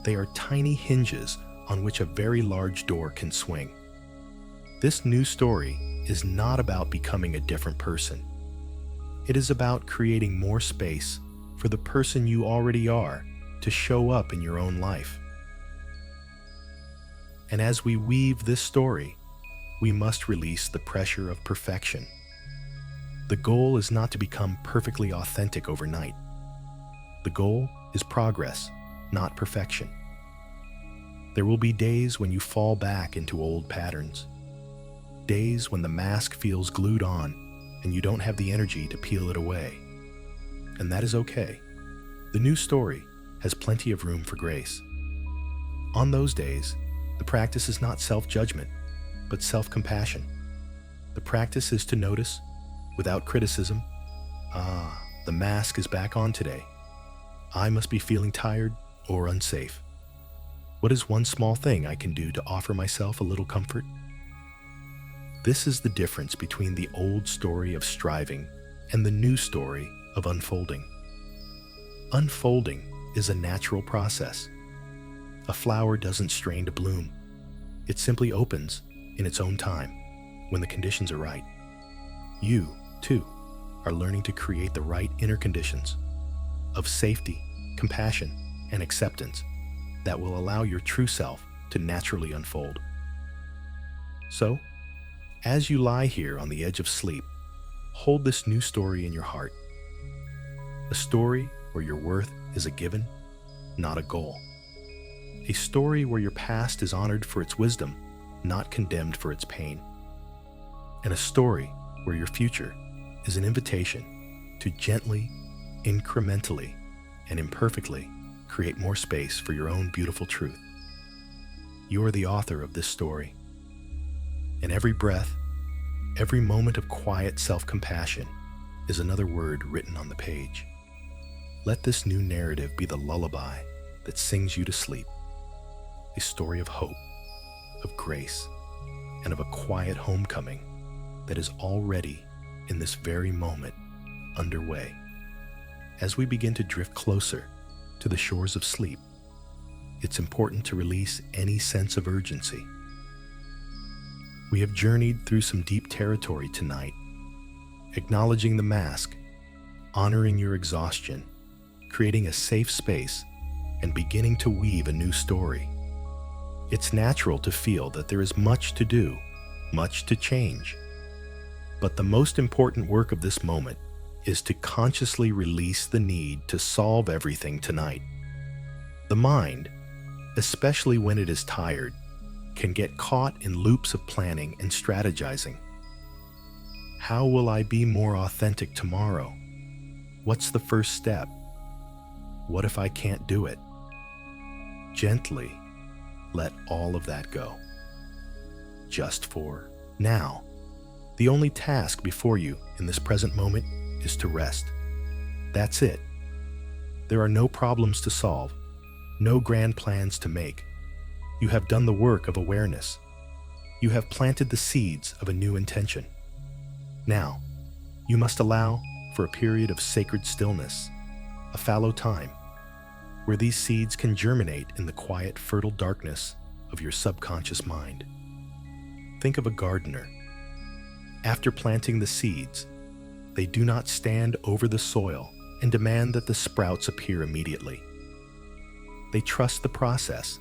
They are tiny hinges on which a very large door can swing. This new story is not about becoming a different person. It is about creating more space for the person you already are to show up in your own life. And as we weave this story, we must release the pressure of perfection. The goal is not to become perfectly authentic overnight. The goal is progress, not perfection. There will be days when you fall back into old patterns. Days when the mask feels glued on and you don't have the energy to peel it away. And that is okay. The new story has plenty of room for grace. On those days, the practice is not self-judgment, but self-compassion. The practice is to notice, without criticism, the mask is back on today. I must be feeling tired or unsafe. What is one small thing I can do to offer myself a little comfort? This is the difference between the old story of striving and the new story of unfolding. Unfolding is a natural process. A flower doesn't strain to bloom. It simply opens in its own time, when the conditions are right. You, too, are learning to create the right inner conditions of safety, compassion, and acceptance that will allow your true self to naturally unfold. So, as you lie here on the edge of sleep, hold this new story in your heart. A story where your worth is a given, not a goal. A story where your past is honored for its wisdom, not condemned for its pain. And a story where your future is an invitation to gently, incrementally, and imperfectly create more space for your own beautiful truth. You are the author of this story. And every breath, every moment of quiet self-compassion is another word written on the page. Let this new narrative be the lullaby that sings you to sleep. A story of hope, of grace, and of a quiet homecoming that is already, in this very moment, underway. As we begin to drift closer to the shores of sleep, it's important to release any sense of urgency. We have journeyed through some deep territory tonight, acknowledging the mask, honoring your exhaustion, creating a safe space, and beginning to weave a new story. It's natural to feel that there is much to do, much to change. But the most important work of this moment is to consciously release the need to solve everything tonight. The mind, especially when it is tired, can get caught in loops of planning and strategizing. How will I be more authentic tomorrow? What's the first step? What if I can't do it? Gently let all of that go. Just for now. The only task before you in this present moment is to rest. That's it. There are no problems to solve, no grand plans to make. You have done the work of awareness. You have planted the seeds of a new intention. Now, you must allow for a period of sacred stillness, a fallow time, where these seeds can germinate in the quiet, fertile darkness of your subconscious mind. Think of a gardener. After planting the seeds, they do not stand over the soil and demand that the sprouts appear immediately. They trust the process.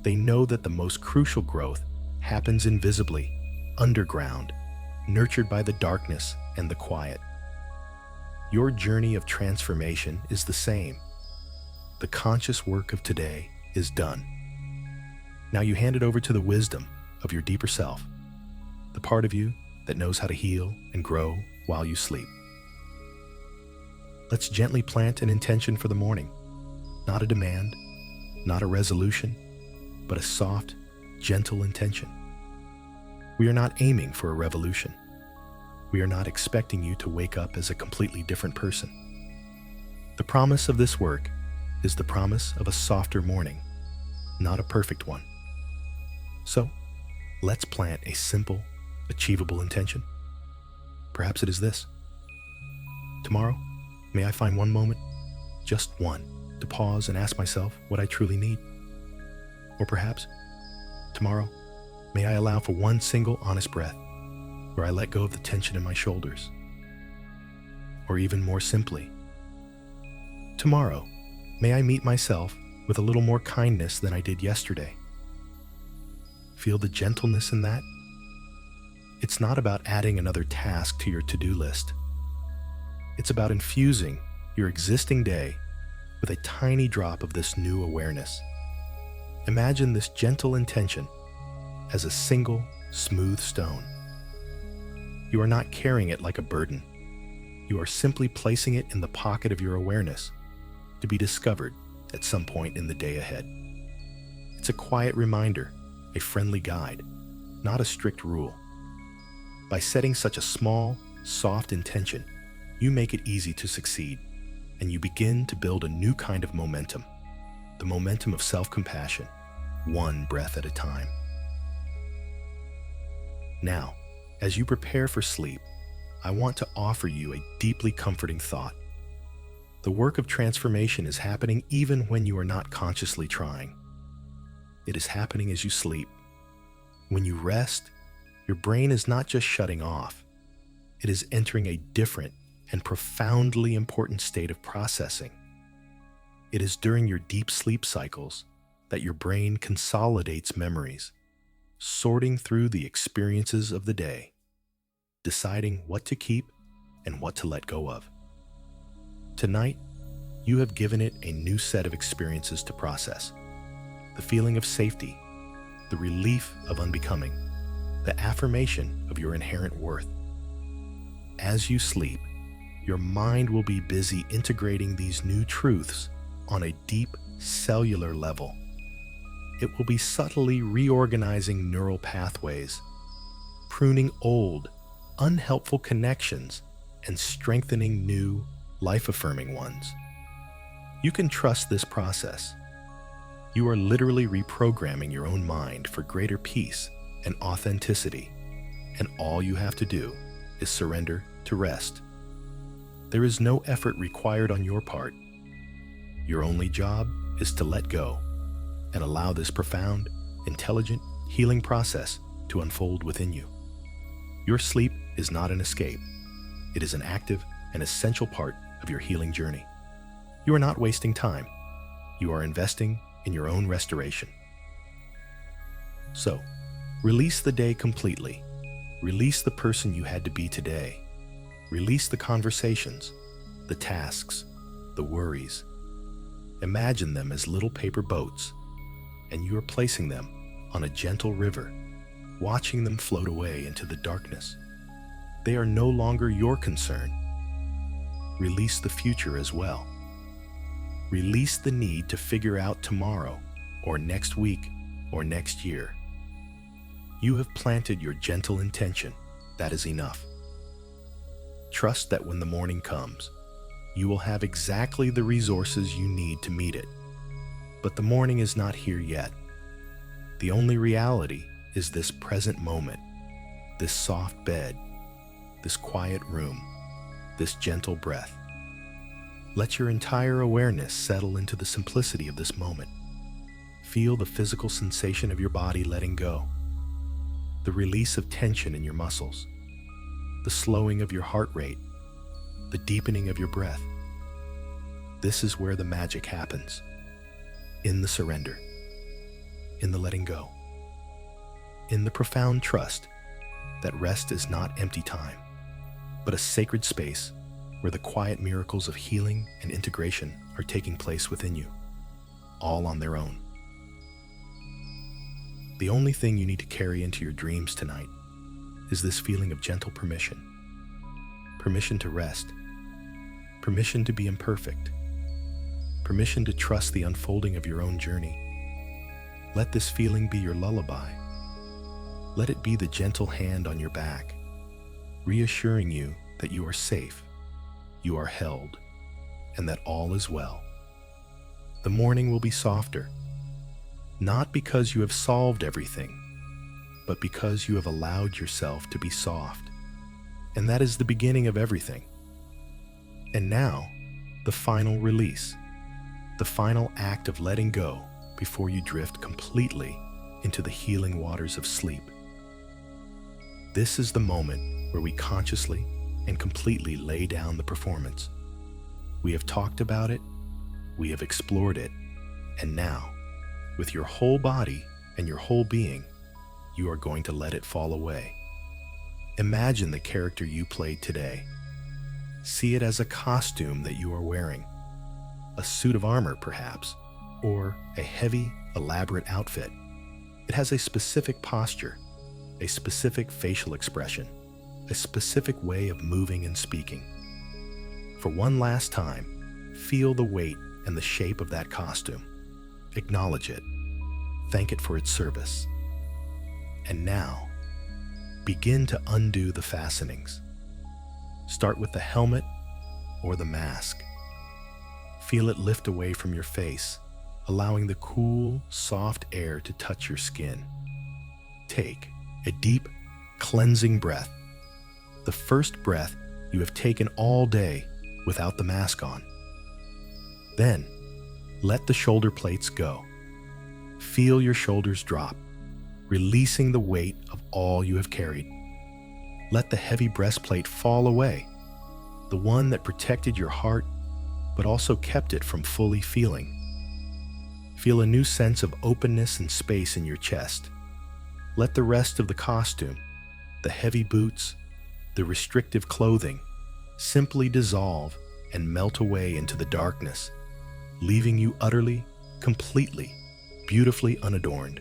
They know that the most crucial growth happens invisibly, underground, nurtured by the darkness and the quiet. Your journey of transformation is the same. The conscious work of today is done. Now you hand it over to the wisdom of your deeper self, the part of you that knows how to heal and grow while you sleep. Let's gently plant an intention for the morning. Not a demand, not a resolution, but a soft, gentle intention. We are not aiming for a revolution. We are not expecting you to wake up as a completely different person. The promise of this work is the promise of a softer morning, not a perfect one. So, let's plant a simple, achievable intention. Perhaps it is this. Tomorrow, may I find one moment, just one, to pause and ask myself what I truly need. Or perhaps, tomorrow, may I allow for one single honest breath where I let go of the tension in my shoulders. Or even more simply, tomorrow, may I meet myself with a little more kindness than I did yesterday. Feel the gentleness in that? It's not about adding another task to your to-do list. It's about infusing your existing day with a tiny drop of this new awareness. Imagine this gentle intention as a single, smooth stone. You are not carrying it like a burden. You are simply placing it in the pocket of your awareness to be discovered at some point in the day ahead. It's a quiet reminder, a friendly guide, not a strict rule. By setting such a small, soft intention, you make it easy to succeed, and you begin to build a new kind of momentum, the momentum of self-compassion, one breath at a time. Now, as you prepare for sleep, I want to offer you a deeply comforting thought. The work of transformation is happening even when you are not consciously trying. It is happening as you sleep. When you rest, your brain is not just shutting off. It is entering a different and profoundly important state of processing. It is during your deep sleep cycles that your brain consolidates memories, sorting through the experiences of the day. deciding what to keep and what to let go of. Tonight, you have given it a new set of experiences to process. The feeling of safety, the relief of unbecoming, the affirmation of your inherent worth. As you sleep, your mind will be busy integrating these new truths on a deep cellular level. It will be subtly reorganizing neural pathways, pruning old, unhelpful connections, and strengthening new, life-affirming ones. You can trust this process. You are literally reprogramming your own mind for greater peace and authenticity, and all you have to do is surrender to rest. There is no effort required on your part. Your only job is to let go and allow this profound, intelligent, healing process to unfold within you. Your sleep is not an escape. It is an active and essential part of your healing journey. You are not wasting time. You are investing in your own restoration. So, release the day completely. Release the person you had to be today. Release the conversations, the tasks, the worries. Imagine them as little paper boats, and you are placing them on a gentle river, watching them float away into the darkness. They are no longer your concern. Release the future as well. Release the need to figure out tomorrow, or next week, or next year. You have planted your gentle intention. That is enough. Trust that when the morning comes, you will have exactly the resources you need to meet it. But the morning is not here yet. The only reality is this present moment, this soft bed, this quiet room, this gentle breath. Let your entire awareness settle into the simplicity of this moment. Feel the physical sensation of your body letting go, the release of tension in your muscles, the slowing of your heart rate, the deepening of your breath. This is where the magic happens. In the surrender, in the letting go, in the profound trust that rest is not empty time, but a sacred space where the quiet miracles of healing and integration are taking place within you, all on their own. The only thing you need to carry into your dreams tonight is this feeling of gentle permission. Permission to rest. Permission to be imperfect. Permission to trust the unfolding of your own journey. Let this feeling be your lullaby. Let it be the gentle hand on your back, reassuring you that you are safe, you are held, and that all is well. The morning will be softer, not because you have solved everything, but because you have allowed yourself to be soft. And that is the beginning of everything. And now, the final release, the final act of letting go before you drift completely into the healing waters of sleep. This is the moment where we consciously and completely lay down the performance. We have talked about it, we have explored it, and now, with your whole body and your whole being, you are going to let it fall away. Imagine the character you played today. See it as a costume that you are wearing, a suit of armor perhaps, or a heavy, elaborate outfit. It has a specific posture, a specific facial expression, a specific way of moving and speaking. For one last time, feel the weight and the shape of that costume. Acknowledge it. Thank it for its service. And now, begin to undo the fastenings. Start with the helmet or the mask. Feel it lift away from your face, allowing the cool, soft air to touch your skin. Take a deep, cleansing breath. The first breath you have taken all day without the mask on. Then, let the shoulder plates go. Feel your shoulders drop, releasing the weight of all you have carried. Let the heavy breastplate fall away, the one that protected your heart but also kept it from fully feeling. Feel a new sense of openness and space in your chest. Let the rest of the costume, the heavy boots, the restrictive clothing, simply dissolve and melt away into the darkness, leaving you utterly, completely, beautifully unadorned.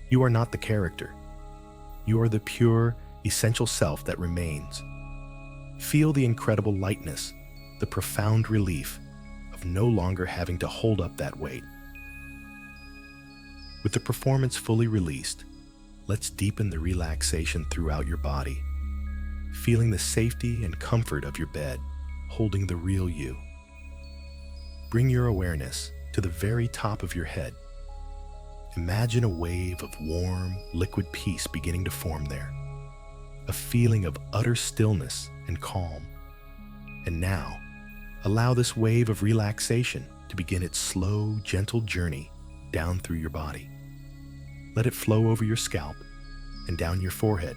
You are not the character. You are the pure, essential self that remains. Feel the incredible lightness, the profound relief of no longer having to hold up that weight. With the performance fully released, let's deepen the relaxation throughout your body, feeling the safety and comfort of your bed, holding the real you. Bring your awareness to the very top of your head. Imagine a wave of warm, liquid peace beginning to form there, a feeling of utter stillness and calm. And now, allow this wave of relaxation to begin its slow, gentle journey down through your body. Let it flow over your scalp and down your forehead,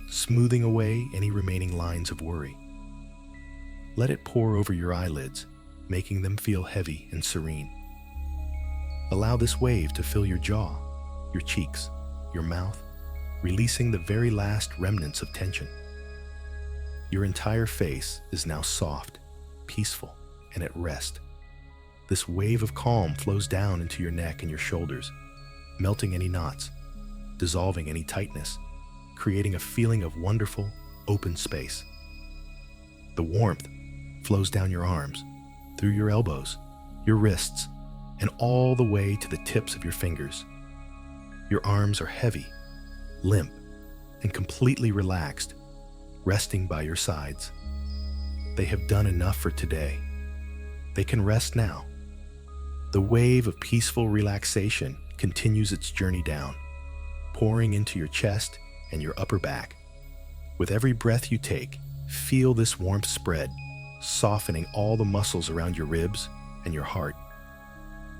smoothing away any remaining lines of worry. Let it pour over your eyelids, making them feel heavy and serene. Allow this wave to fill your jaw, your cheeks, your mouth, releasing the very last remnants of tension. Your entire face is now soft, peaceful, and at rest. This wave of calm flows down into your neck and your shoulders, melting any knots, dissolving any tightness, creating a feeling of wonderful, open space. The warmth flows down your arms, through your elbows, your wrists, and all the way to the tips of your fingers. Your arms are heavy, limp, and completely relaxed, resting by your sides. They have done enough for today. They can rest now. The wave of peaceful relaxation continues its journey down, pouring into your chest and your upper back. With every breath you take, feel this warmth spread, softening all the muscles around your ribs and your heart.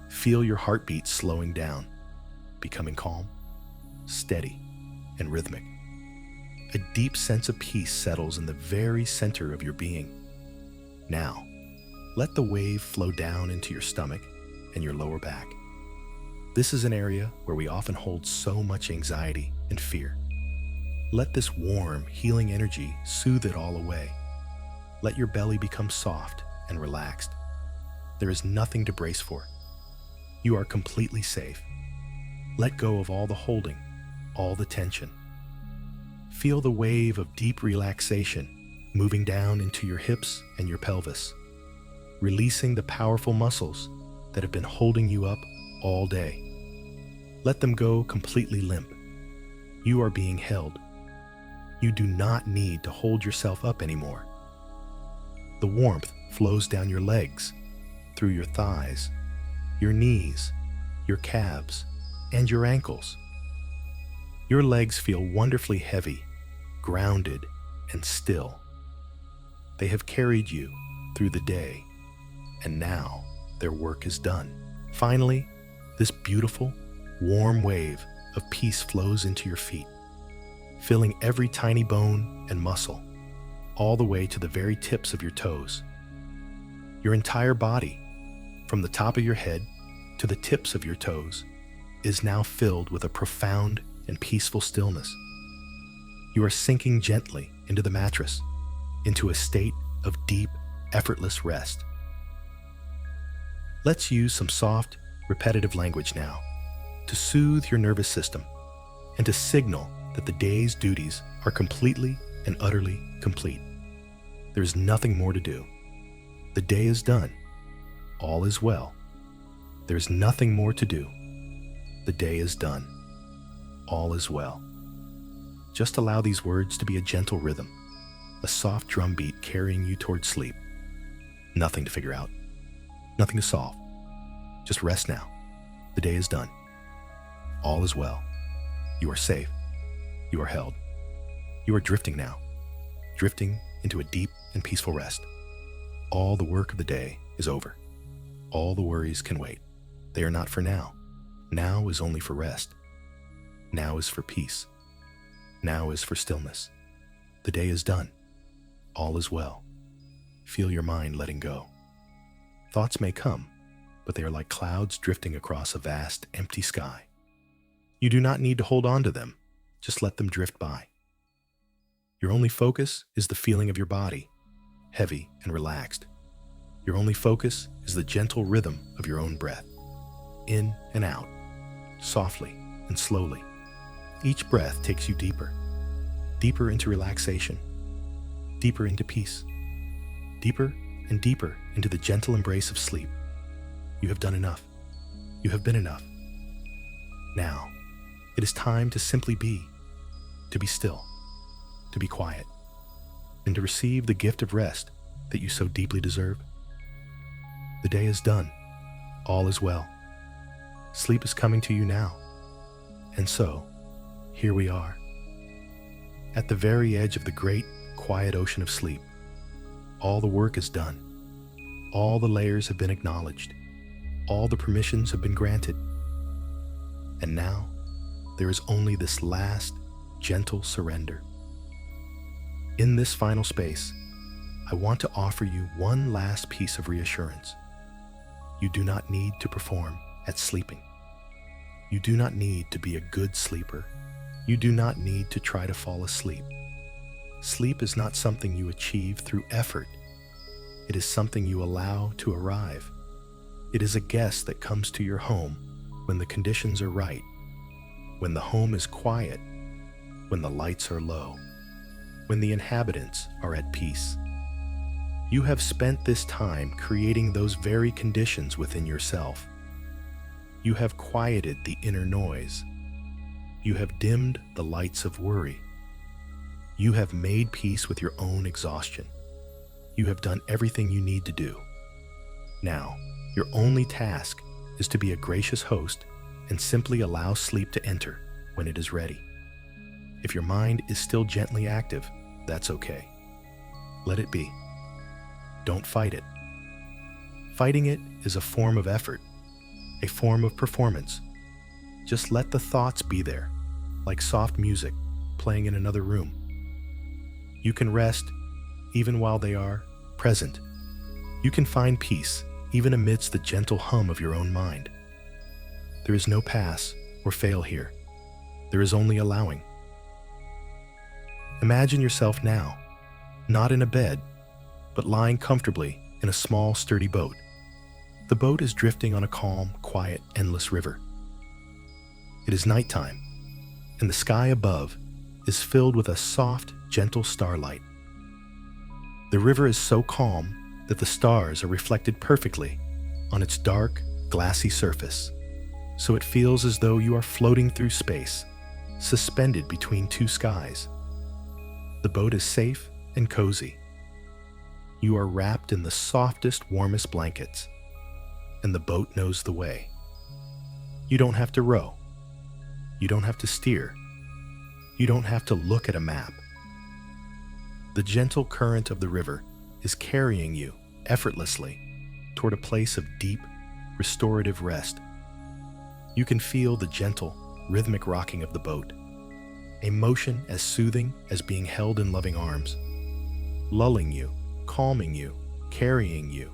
Feel your heartbeat slowing down, becoming calm, steady, and rhythmic. A deep sense of peace settles in the very center of your being. Now, let the wave flow down into your stomach and your lower back. This is an area where we often hold so much anxiety and fear. Let this warm, healing energy soothe it all away. Let your belly become soft and relaxed. There is nothing to brace for. You are completely safe. Let go of all the holding, all the tension. Feel the wave of deep relaxation moving down into your hips and your pelvis, releasing the powerful muscles that have been holding you up all day. Let them go completely limp. You are being held. You do not need to hold yourself up anymore. The warmth flows down your legs, through your thighs, your knees, your calves, and your ankles. Your legs feel wonderfully heavy, grounded, and still. They have carried you through the day, and now their work is done. Finally, this beautiful, warm wave of peace flows into your feet, filling every tiny bone and muscle, all the way to the very tips of your toes. Your entire body, from the top of your head to the tips of your toes, is now filled with a profound and peaceful stillness. You are sinking gently into the mattress, into a state of deep, effortless rest. Let's use some soft, repetitive language now to soothe your nervous system and to signal that the day's duties are completely and utterly complete. There is nothing more to do. The day is done. All is well. There is nothing more to do. The day is done. All is well. Just allow these words to be a gentle rhythm, a soft drum beat carrying you towards sleep. Nothing to figure out. Nothing to solve. Just rest now. The day is done. All is well. You are safe. You are held. You are drifting now, drifting into a deep and peaceful rest. All the work of the day is over. All the worries can wait. They are not for now. Now is only for rest. Now is for peace. Now is for stillness. The day is done. All is well. Feel your mind letting go. Thoughts may come, but they are like clouds drifting across a vast, empty sky. You do not need to hold on to them. Just let them drift by. Your only focus is the feeling of your body, heavy and relaxed. Your only focus is the gentle rhythm of your own breath, in and out, softly and slowly. Each breath takes you deeper, deeper into relaxation, deeper into peace, deeper and deeper into the gentle embrace of sleep. You have done enough. You have been enough. Now, it is time to simply be, to be still, to be quiet, and to receive the gift of rest that you so deeply deserve. The day is done. All is well. Sleep is coming to you now. And so, here we are, at the very edge of the great, quiet ocean of sleep. All the work is done. All the layers have been acknowledged. All the permissions have been granted. And now, there is only this last, gentle surrender. In this final space, I want to offer you one last piece of reassurance. You do not need to perform at sleeping. You do not need to be a good sleeper. You do not need to try to fall asleep. Sleep is not something you achieve through effort. It is something you allow to arrive. It is a guest that comes to your home when the conditions are right, when the home is quiet, when the lights are low, when the inhabitants are at peace. You have spent this time creating those very conditions within yourself. You have quieted the inner noise. You have dimmed the lights of worry. You have made peace with your own exhaustion. You have done everything you need to do. Now, your only task is to be a gracious host and simply allow sleep to enter when it is ready. If your mind is still gently active, that's okay. Let it be. Don't fight it. Fighting it is a form of effort, a form of performance. Just let the thoughts be there, like soft music playing in another room. You can rest even while they are present. You can find peace even amidst the gentle hum of your own mind. There is no pass or fail here. There is only allowing. Imagine yourself now, not in a bed, but lying comfortably in a small, sturdy boat. The boat is drifting on a calm, quiet, endless river. It is nighttime, and the sky above is filled with a soft, gentle starlight. The river is so calm that the stars are reflected perfectly on its dark, glassy surface, so it feels as though you are floating through space, suspended between two skies. The boat is safe and cozy. You are wrapped in the softest, warmest blankets, and the boat knows the way. You don't have to row. You don't have to steer. You don't have to look at a map. The gentle current of the river is carrying you effortlessly toward a place of deep, restorative rest. You can feel the gentle, rhythmic rocking of the boat, a motion as soothing as being held in loving arms, lulling you, calming you, carrying you.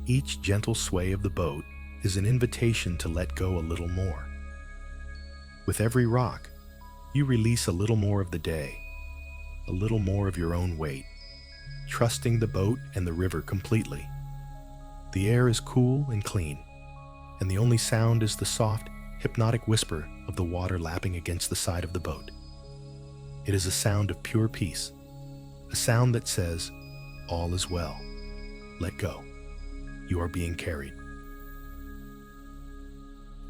Each gentle sway of the boat is an invitation to let go a little more. With every rock, you release a little more of the day, a little more of your own weight, trusting the boat and the river completely. The air is cool and clean, and the only sound is the soft, hypnotic whisper of the water lapping against the side of the boat. It is a sound of pure peace, a sound that says, all is well. Let go. You are being carried.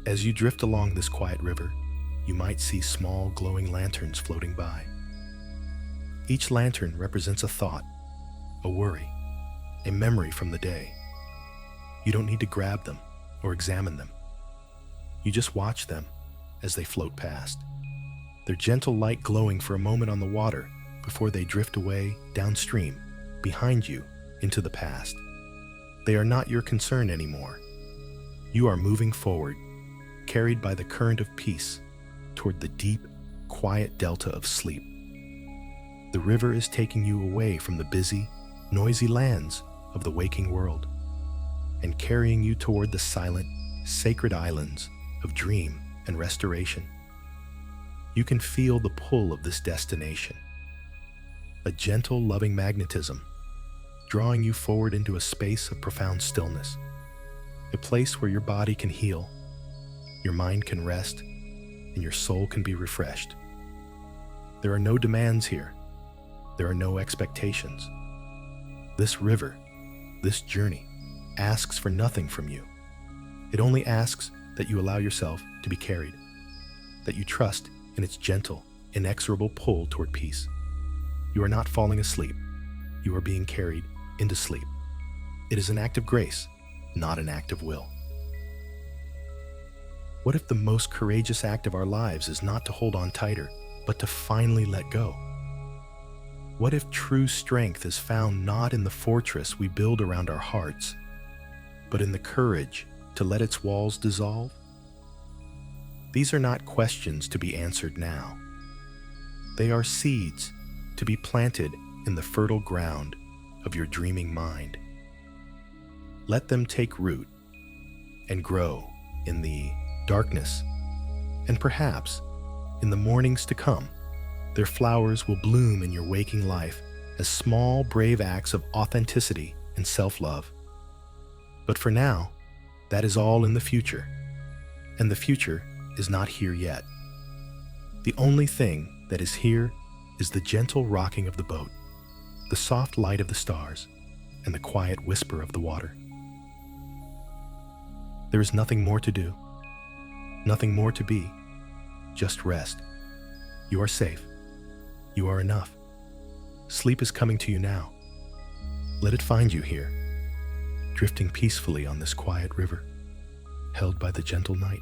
As you drift along this quiet river, you might see small glowing lanterns floating by. Each lantern represents a thought, a worry, a memory from the day. You don't need to grab them or examine them. You just watch them as they float past, their gentle light glowing for a moment on the water before they drift away downstream, behind you, into the past. They are not your concern anymore. You are moving forward, carried by the current of peace, toward the deep, quiet delta of sleep. The river is taking you away from the busy, noisy lands of the waking world and carrying you toward the silent, sacred islands of dream and restoration. You can feel the pull of this destination. a gentle, loving magnetism, drawing you forward into a space of profound stillness, a place where your body can heal, your mind can rest, and your soul can be refreshed. There are no demands here. There are no expectations. This river, this journey, asks for nothing from you. It only asks that you allow yourself to be carried, that you trust in its gentle, inexorable pull toward peace. You are not falling asleep. You are being carried into sleep. It is an act of grace, not an act of will. What if the most courageous act of our lives is not to hold on tighter, but to finally let go? What if true strength is found not in the fortress we build around our hearts, but in the courage to let its walls dissolve? These are not questions to be answered now. They are seeds to be planted in the fertile ground of your dreaming mind. Let them take root and grow in the darkness, and perhaps in the mornings to come, their flowers will bloom in your waking life as small, brave acts of authenticity and self-love. But for now, that is all in the future, and the future is not here yet. The only thing that is here is the gentle rocking of the boat, the soft light of the stars, and the quiet whisper of the water. There is nothing more to do, nothing more to be, just rest. You are safe. You are enough. Sleep is coming to you now. Let it find you here, drifting peacefully on this quiet river, held by the gentle night.